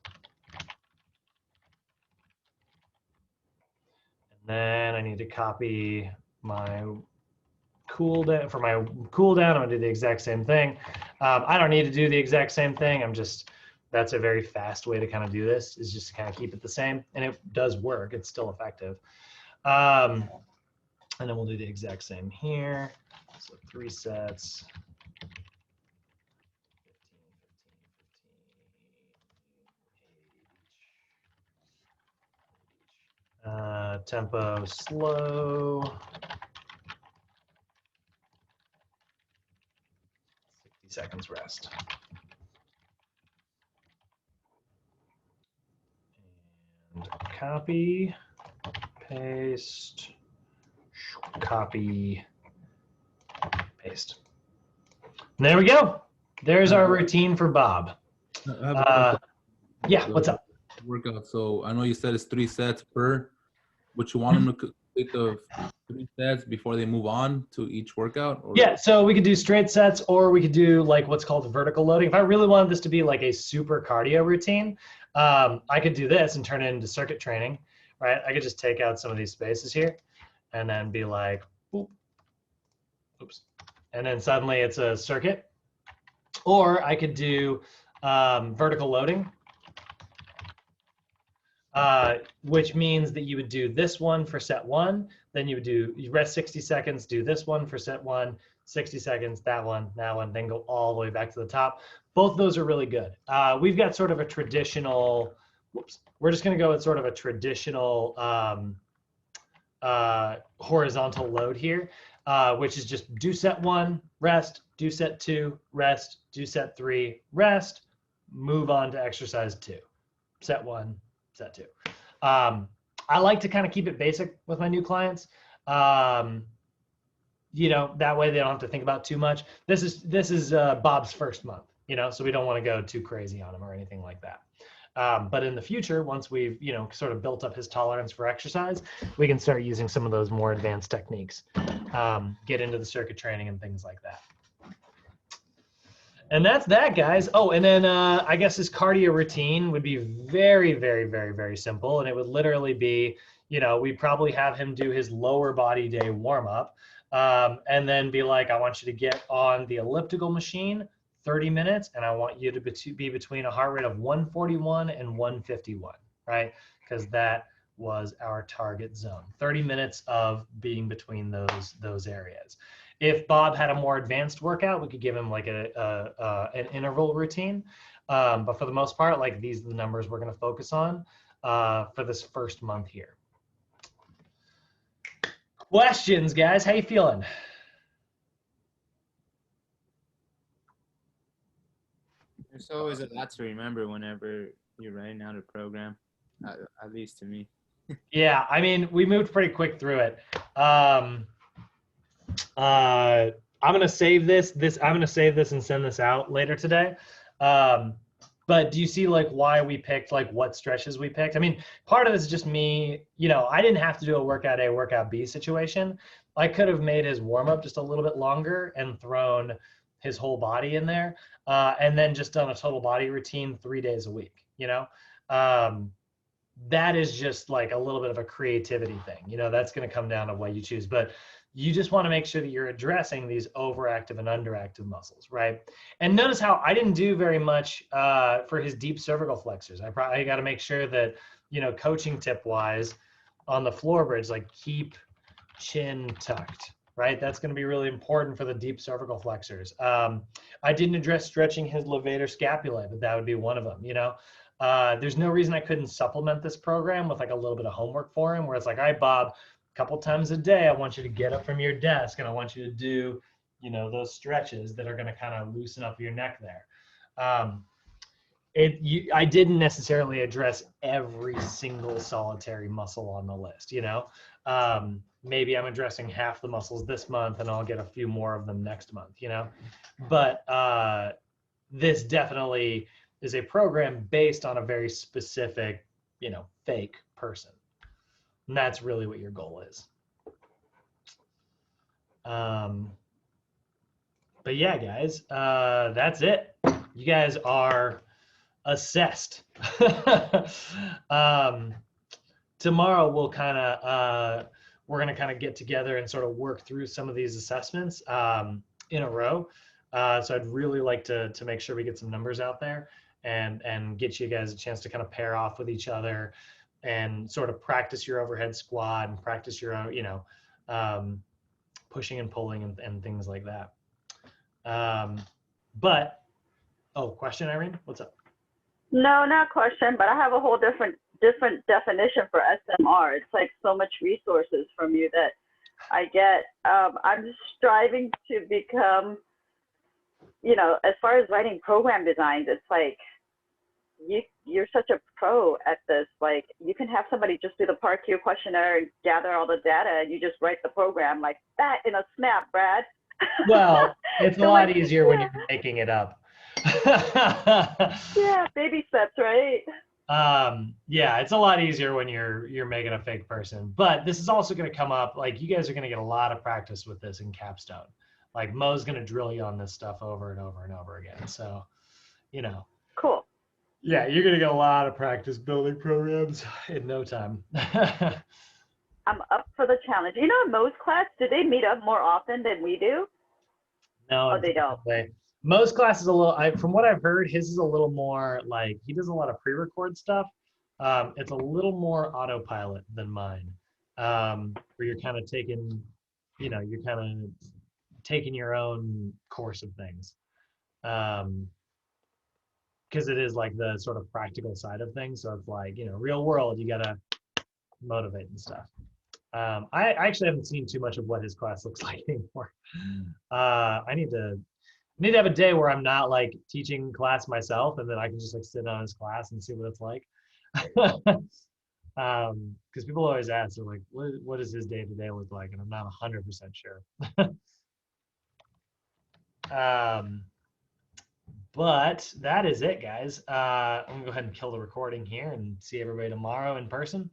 And then I need to copy my cool down. For my cool down, I'm gonna do the exact same thing. I don't need to do the exact same thing. That's a very fast way to kind of do this, is just to kind of keep it the same. And it does work, it's still effective. And then we'll do the exact same here. So 3 sets. 15, tempo slow. 60 seconds rest. And copy. Paste, copy, paste. And there we go. There's our routine for Bob. Yeah, the what's up? workout. So I know you said it's 3 sets per, but you want them to complete the 3 sets before they move on to each workout? Or Yeah, so we could do straight sets, or we could do like what's called vertical loading. If I really wanted this to be like a super cardio routine, I could do this and turn it into circuit training, right? I could just take out some of these spaces here and then be like, boop, oops. And then suddenly it's a circuit. Or I could do vertical loading, which means that you would do this one for set 1, then you rest 60 seconds, do this one for set 1, 60 seconds, that one, then go all the way back to the top. Both of those are really good. We've got sort of a traditional, we're just gonna go with sort of a traditional horizontal load here, which is just do set 1, rest, do set 2, rest, do set 3, rest, move on to exercise 2, set 1, set 2. I like to kind of keep it basic with my new clients. You know, that way they don't have to think about too much. This is Bob's first month, you know, so we don't want to go too crazy on him or anything like that. But in the future, once we've, you know, sort of built up his tolerance for exercise, we can start using some of those more advanced techniques, get into the circuit training and things like that. And that's that, guys. Oh, and then I guess his cardio routine would be very, very, very, very simple. And it would literally be, you know, we'd probably have him do his lower body day warm up, and then be like, I want you to get on the elliptical machine 30 minutes, and I want you to be between a heart rate of 141 and 151, right? Because that was our target zone. 30 minutes of being between those areas. If Bob had a more advanced workout, we could give him like an interval routine. But for the most part, like these are the numbers we're going to focus on for this first month here. Questions, guys? How you feeling? There's always a lot to remember whenever you're writing out a program, at least to me. Yeah, I mean, we moved pretty quick through it. I'm gonna save this. I'm gonna save this and send this out later today. But do you see like why we picked like what stretches we picked? I mean, part of this is just me, you know, I didn't have to do a workout A, workout B situation. I could have made his warm up just a little bit longer and thrown his whole body in there, and then just done a total body routine 3 days a week, you know? That is just like a little bit of a creativity thing. You know, that's going to come down to what you choose, but you just want to make sure that you're addressing these overactive and underactive muscles, right? And notice how I didn't do very much for his deep cervical flexors. I probably got to make sure that, you know, coaching tip wise on the floor bridge, like keep chin tucked, right? That's going to be really important for the deep cervical flexors. I didn't address stretching his levator scapulae, but that would be one of them, you know? There's no reason I couldn't supplement this program with like a little bit of homework for him, where it's like, all right, Bob, a couple times a day, I want you to get up from your desk and I want you to do, you know, those stretches that are going to kind of loosen up your neck there. I didn't necessarily address every single solitary muscle on the list, you know. Maybe I'm addressing half the muscles this month and I'll get a few more of them next month, you know. But this definitely is a program based on a very specific, you know, fake person. And that's really what your goal is. But yeah, guys, that's it. You guys are assessed. Tomorrow we'll kind of, we're going to kind of get together and sort of work through some of these assessments in a row. So I'd really like to make sure we get some numbers out there and get you guys a chance to kind of pair off with each other and sort of practice your overhead squat and practice your own, you know, pushing and pulling and things like that. But, oh, question, Irene? What's up? No, not question, but I have a whole different definition for SMR. It's like so much resources from you that I get. I'm just striving to become, you know, as far as writing program designs, it's like you're such a pro at this. Like you can have somebody just do the PAR-Q questionnaire and gather all the data and you just write the program like that in a snap, Brad. Well, it's a lot easier when you're making it up. Yeah, baby steps, right? Yeah, it's a lot easier when you're making a fake person. But this is also going to come up, like you guys are going to get a lot of practice with this in capstone. Like Mo's going to drill you on this stuff over and over and over again. So, you know, Cool. yeah, you're going to get a lot of practice building programs in no time. I'm up for the challenge. You know, in Mo's class, do they meet up more often than we do? No, Oh, they don't. unfortunately. Most classes a little, from what I've heard, his is a little more like he does a lot of pre-record stuff. It's a little more autopilot than mine, where you're kind of taking, you're kind of taking your own course of things. Because it is like the sort of practical side of things. So it's like, real world, you gotta motivate and stuff. I actually haven't seen too much of what his class looks like anymore. I need to have a day where I'm not like teaching class myself, and then I can just like sit on his class and see what it's like. Because people always ask, they're like, what does his day to day look like? And I'm not 100% sure. But that is it, guys. I'm gonna go ahead and kill the recording here and see everybody tomorrow in person.